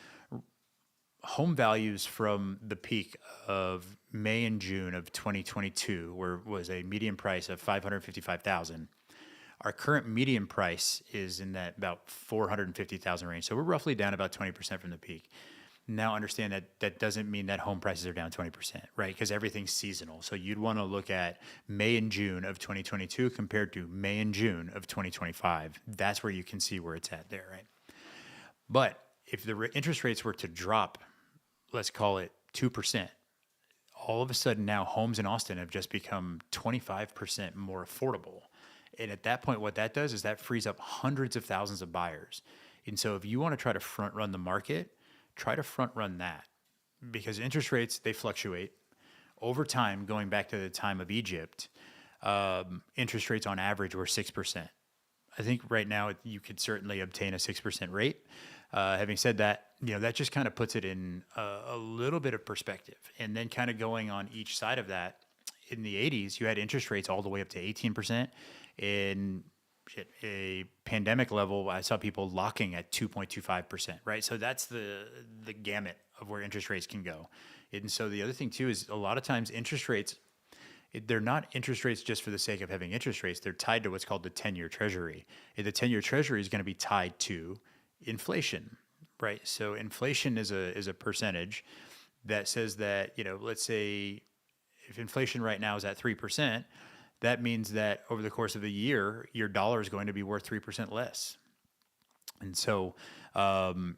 home values from the peak of May and June of 2022, where was a median price of $555,000. Our current median price is in that about $450,000 range. So we're roughly down about 20% from the peak. Now understand that that doesn't mean that home prices are down 20%, right? Because everything's seasonal. So you'd want to look at May and June of 2022 compared to May and June of 2025. That's where you can see where it's at there, right? But if the interest rates were to drop, let's call it 2%, all of a sudden now homes in Austin have just become 25% more affordable. And at that point, what that does is that frees up hundreds of thousands of buyers. And so if you want to try to front run the market, try to front run that, because interest rates, they fluctuate over time. Going back to the time of Egypt, interest rates on average were 6%. I think right now you could certainly obtain a 6% rate. Having said that, that just kind of puts it in a little bit of perspective. And then kind of going on each side of that, in the 80s, you had interest rates all the way up to 18%. In a pandemic level, I saw people locking at 2.25%, right? So that's the gamut of where interest rates can go. And so the other thing too is a lot of times interest rates, they're not interest rates just for the sake of having interest rates. They're tied to what's called the 10-year treasury. And the 10-year treasury is going to be tied to inflation, right? So inflation is a percentage that says that, let's say if inflation right now is at 3%, that means that over the course of a year, your dollar is going to be worth 3% less. And so, to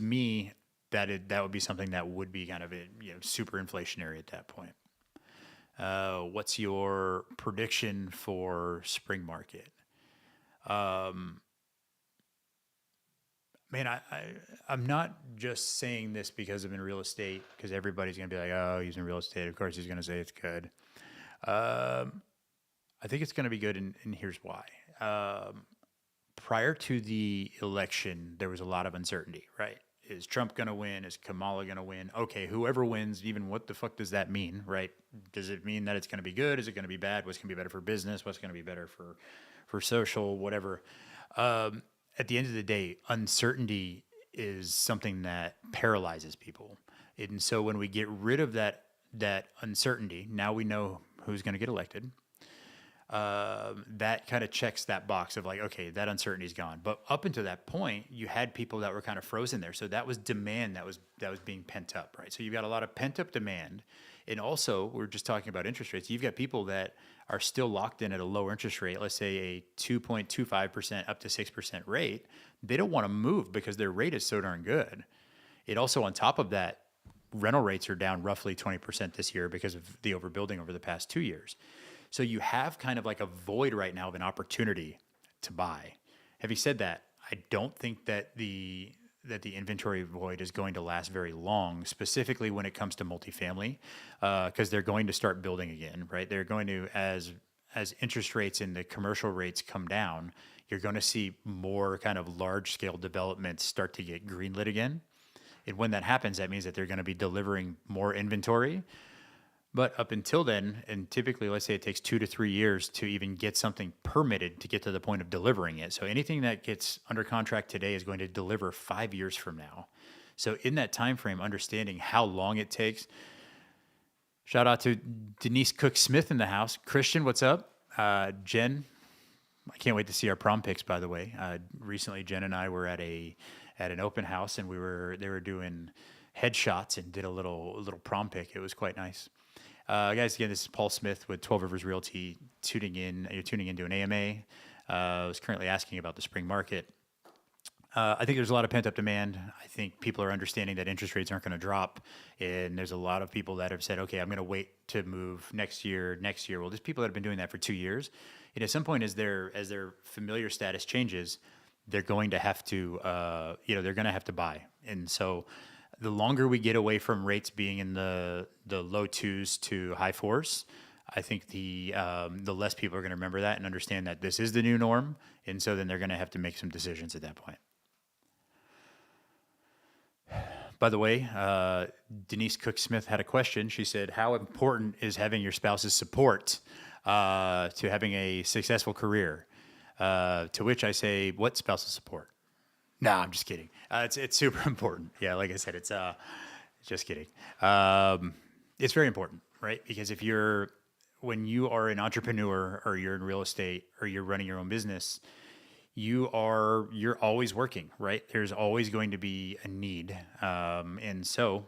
me, that would be something that would be kind of super inflationary at that point. What's your prediction for spring market? Man, I'm not just saying this because I'm in real estate, because everybody's going to be like, oh, he's in real estate. Of course, he's going to say it's good. I think it's going to be good, and here's why. Prior to the election, there was a lot of uncertainty, right? Is Trump going to win? Is Kamala going to win? Okay, whoever wins, even what the fuck does that mean, right? Does it mean that it's going to be good? Is it going to be bad? What's going to be better for business? What's going to be better for social, whatever? At the end of the day, uncertainty is something that paralyzes people. And so when we get rid of that uncertainty, now we know who's going to get elected. that kind of checks that box of like, okay, that uncertainty's gone. But up until that point, you had people that were kind of frozen there. So that was demand that was being pent up, right? So you've got a lot of pent up demand. And also, we're just talking about interest rates. You've got people that are still locked in at a lower interest rate, let's say a 2.25% up to 6% rate. They don't want to move because their rate is so darn good. It also, on top of that, rental rates are down roughly 20% this year because of the overbuilding over the past 2 years. So you have kind of like a void right now of an opportunity to buy. Having said that, I don't think that the inventory void is going to last very long, specifically when it comes to multifamily, because they're going to start building again, right? They're going to, as interest rates and the commercial rates come down, you're going to see more kind of large scale developments start to get greenlit again. And when that happens, that means that they're going to be delivering more inventory. But up until then, and typically, let's say it takes 2 to 3 years to even get something permitted to get to the point of delivering it. So anything that gets under contract today is going to deliver 5 years from now. So in that time frame, understanding how long it takes. Shout out to Denise Cook Smith in the house. Christian, what's up? Jen, I can't wait to see our prom pics. By the way, recently Jen and I were at an open house, and they were doing headshots and did a little prom pic. It was quite nice. Guys, again, this is Paul Smith with 12 Rivers Realty. You're tuning into an AMA. I was currently asking about the spring market. I think there's a lot of pent-up demand. I think people are understanding that interest rates aren't going to drop, and there's a lot of people that have said, "Okay, I'm going to wait to move next year." Well, there's people that have been doing that for 2 years, and at some point, as their familiar status changes, they're going to have to, they're going to have to buy, and so the longer we get away from rates being in the low twos to high fours, I think the less people are going to remember that and understand that this is the new norm, and so then they're going to have to make some decisions at that point. By the way, Denise Cook Smith had a question. She said, "How important is having your spouse's support to having a successful career?" To which I say, "What spousal support?" No, I'm just kidding. It's super important. Yeah, like I said, it's just kidding. It's very important, right? Because when you are an entrepreneur or you're in real estate or you're running your own business, you're always working, right? There's always going to be a need, and so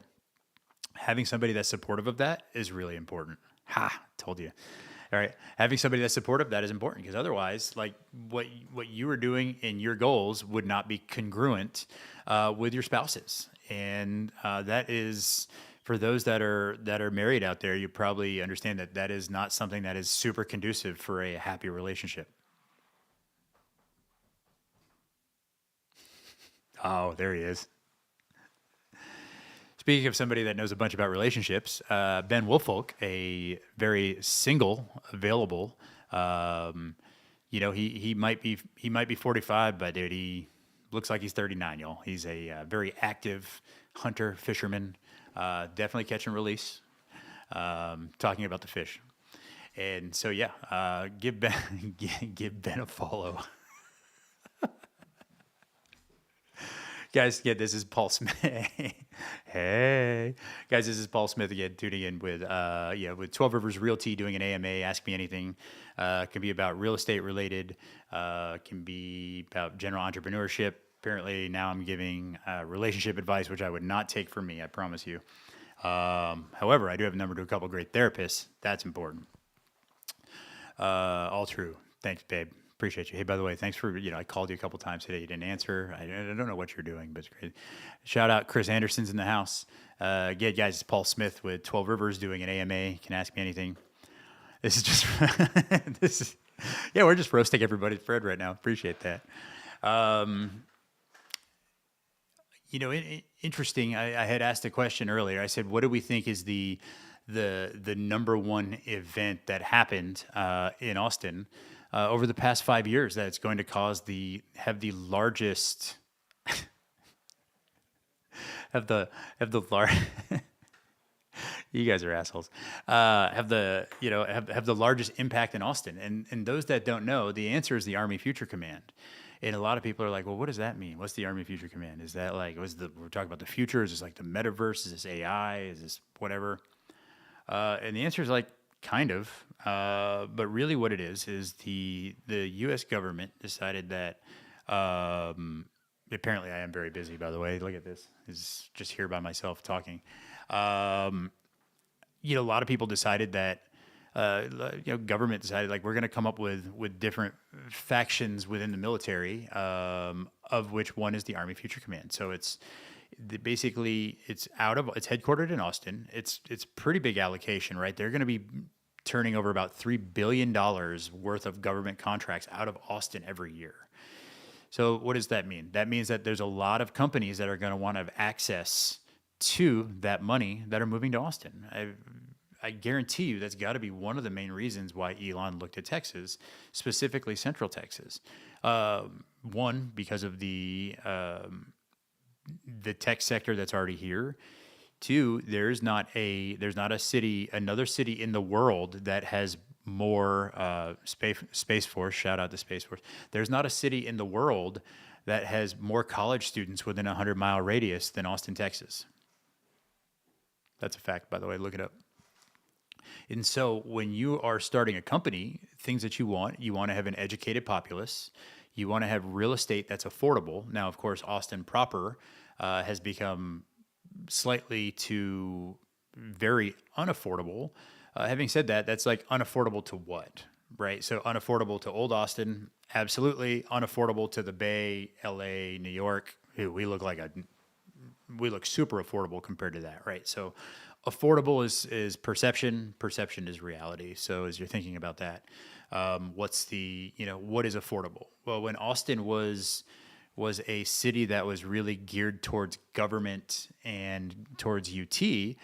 having somebody that's supportive of that is really important. Told you. All right, having somebody that's supportive, that is important, because otherwise, like what you were doing in your goals would not be congruent with your spouses, and that is, for those that are married out there, you probably understand that is not something that is super conducive for a happy relationship. Oh, there he is. Speaking of somebody that knows a bunch about relationships, Ben Woolfolk, a very single, available. He might be 45, but dude, he looks like he's 39, y'all. He's a very active hunter, fisherman, definitely catch and release. Talking about the fish, and so yeah, give Ben a follow. Guys, yeah, this is Paul Smith. Hey, guys, this is Paul Smith again, tuning in with 12 Rivers Realty, doing an AMA. Ask me anything. Can be about real estate related. Can be about general entrepreneurship. Apparently, now I'm giving relationship advice, which I would not take from me. I promise you. However, I do have a number to a couple great therapists. That's important. All true. Thanks, babe. Appreciate you. Hey, by the way, thanks for, I called you a couple times today. You didn't answer. I don't know what you're doing, but it's great. Shout out Chris Anderson's in the house. Again, guys, it's Paul Smith with 12 Rivers, doing an AMA. Can ask me anything. This is just, we're just roasting everybody's Fred right now. Appreciate that. Interesting. I had asked a question earlier. I said, what do we think is the number one event that happened in Austin over the past 5 years that's going to have the largest you guys are assholes. Have the largest impact in Austin. And those that don't know, the answer is the Army Future Command. And a lot of people are like, well, what does that mean? What's the Army Future Command? Is that like, we're talking about the future? Is this like the metaverse? Is this AI? Is this whatever? And the answer is like, kind of. But really, what it is the U.S. government decided that. Apparently, I am very busy. By the way, look at this. Is just here by myself talking. Um, a lot of people decided that. Government decided like we're going to come up with different factions within the military, of which one is the Army Future Command. So basically it's headquartered in Austin. It's pretty big allocation, right? They're going to be turning over about $3 billion worth of government contracts out of Austin every year. So what does that mean? That means that there's a lot of companies that are going to want to have access to that money that are moving to Austin. I guarantee you that's got to be one of the main reasons why Elon looked at Texas, specifically Central Texas. One, because of the tech sector that's already here. Two, there's not another city in the world that has more Space Force. Shout out to Space Force. There's not a city in the world that has more college students within a 100-mile radius than Austin, Texas. That's a fact, by the way. Look it up. And so when you are starting a company, things that you want to have an educated populace. You want to have real estate that's affordable. Now, of course, Austin proper has become slightly too very unaffordable. Having said that, that's like unaffordable to what, right? So unaffordable to Old Austin, absolutely. Unaffordable to the Bay, LA, New York. We look super affordable compared to that, right? So affordable is perception. Perception is reality. So as you're thinking about that, what is affordable? Well, when Austin was a city that was really geared towards government and towards UT,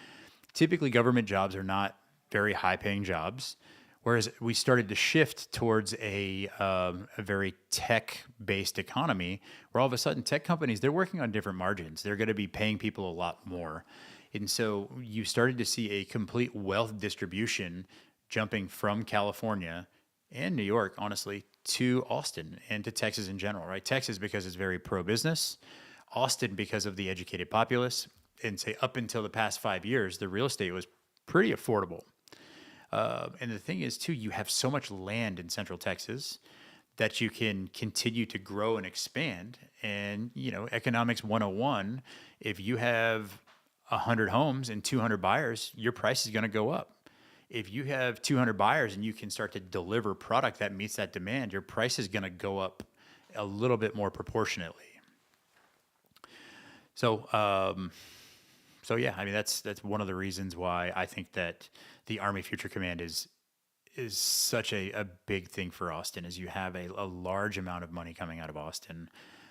typically government jobs are not very high paying jobs. Whereas we started to shift towards a very tech-based economy, where all of a sudden tech companies, they're working on different margins. They're going to be paying people a lot more. And so you started to see a complete wealth distribution jumping from California and New York, honestly, to Austin and to Texas in general, right? Texas because it's very pro-business. Austin because of the educated populace. And say up until the past 5 years, the real estate was pretty affordable. And the thing is, too, you have so much land in Central Texas that you can continue to grow and expand. And, economics 101, if you have 100 homes and 200 buyers, your price is going to go up. If you have 200 buyers and you can start to deliver product that meets that demand, your price is going to go up a little bit more proportionately. So yeah, I mean that's one of the reasons why I think that the Army Future Command is such a big thing for Austin. Is you have a large amount of money coming out of Austin,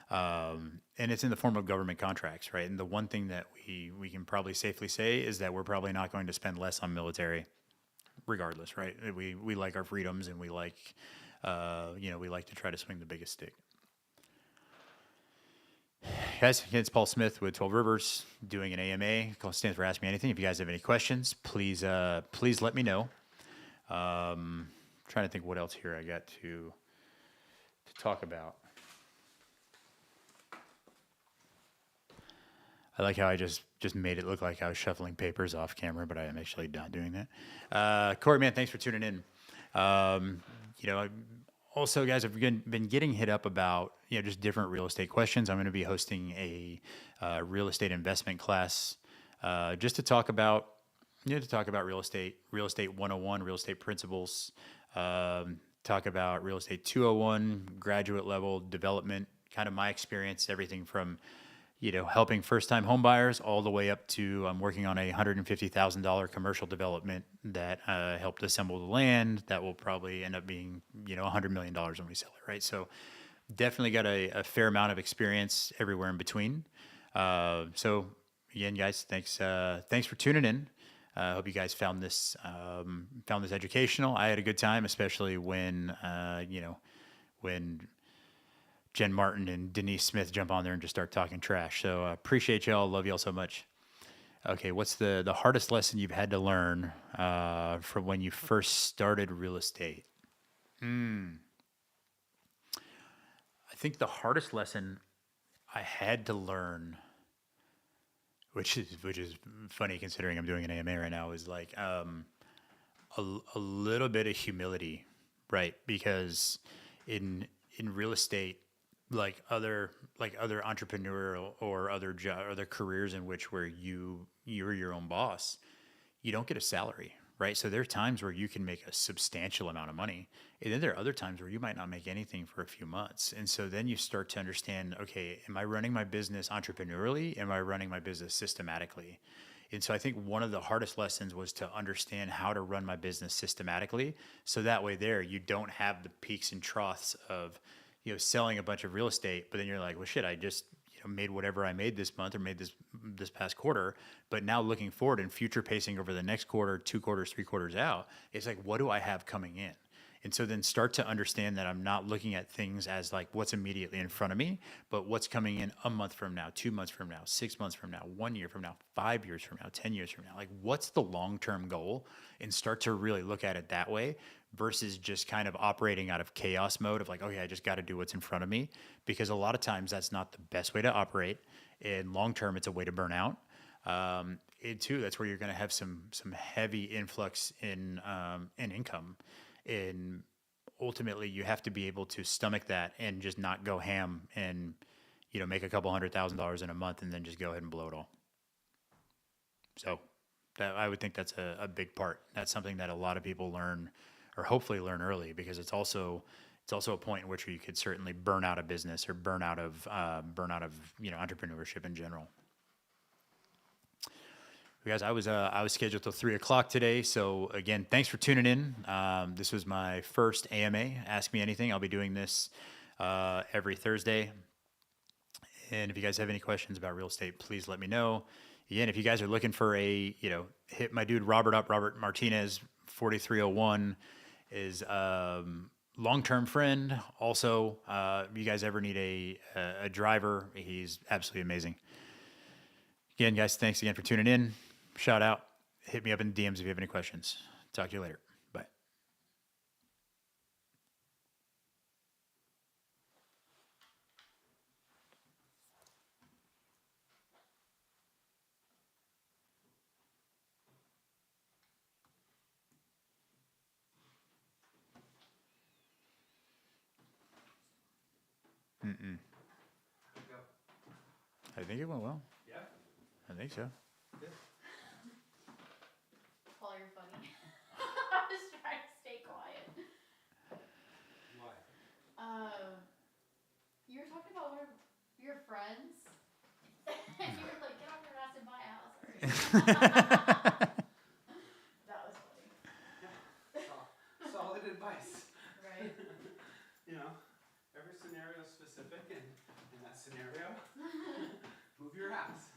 and it's in the form of government contracts, right? And the one thing that we can probably safely say is that we're probably not going to spend less on military, regardless, right? We like our freedoms, and we like to try to swing the biggest stick. Guys, it's Paul Smith with 12 Rivers doing an AMA. Stands for Ask Me Anything. If you guys have any questions, please let me know. Trying to think what else here I got to talk about. I like how I just made it look like I was shuffling papers off camera, but I am actually not doing that. Corey, man, thanks for tuning in. Also, guys, I've been getting hit up about just different real estate questions. I'm going to be hosting a real estate investment class just to talk about real estate 101, real estate principles, talk about real estate 201, graduate level development, kind of my experience, everything from helping first-time home buyers all the way up to I'm working on a $150,000 commercial development that helped assemble the land that will probably end up being $100 million when we sell it, right? So definitely got a fair amount of experience everywhere in between. So again, guys, thanks for tuning in. I hope you guys found this educational. I had a good time, especially when Jen Martin and Denise Smith jump on there and just start talking trash. So appreciate y'all. Love y'all so much. Okay, what's the hardest lesson you've had to learn from when you first started real estate? I think the hardest lesson I had to learn, which is funny considering I'm doing an AMA right now, is like a a little bit of humility, right? Because in real estate, like other entrepreneurial or other careers in which where you're your own boss, you don't get a salary, right? So there are times where you can make a substantial amount of money, and then there are other times where you might not make anything for a few months. And so then you start to understand, okay, am I running my business entrepreneurially? Am I running my business systematically? And so I think one of the hardest lessons was to understand how to run my business systematically. So that way there, you don't have the peaks and troughs of, selling a bunch of real estate, but then you're like, well, shit, I just, made whatever I made this month or made this past quarter. But now looking forward and future pacing over the next quarter, 2 quarters, 3 quarters out, it's like, what do I have coming in? And so then start to understand that I'm not looking at things as like what's immediately in front of me, but what's coming in a month from now, 2 months from now, 6 months from now, 1 year from now, 5 years from now, 10 years from now. Like, what's the long-term goal? And start to really look at it that way versus just kind of operating out of chaos mode of like, okay, I just got to do what's in front of me. Because a lot of times that's not the best way to operate. In long term, it's a way to burn out. And two, that's where you're going to have some heavy influx in income. And ultimately, you have to be able to stomach that and just not go ham and make a couple $100,000 in a month and then just go ahead and blow it all. So that I would think that's a big part. That's something that a lot of people learn or hopefully learn early, because it's also a point in which you could certainly burn out a business or burn out of entrepreneurship in general. Guys, I was scheduled till 3 o'clock today. So again, thanks for tuning in. This was my first AMA. Ask Me Anything. I'll be doing this every Thursday. And if you guys have any questions about real estate, please let me know. Again, if you guys are looking for hit my dude Robert up. Robert Martinez, 4301 is long-term friend. Also, if you guys ever need a driver, he's absolutely amazing. Again, guys, thanks again for tuning in. Shout out. Hit me up in the DMs if you have any questions. Talk to you later. Bye. I think it went well. Yeah? I think so. Good. Paul, you're funny. I was trying to stay quiet. Why? You were talking about one of your friends, and you were like, "Get off your ass in my house." That was funny. Yeah. Solid advice. Right. Every scenario is specific, and in that scenario, move your house.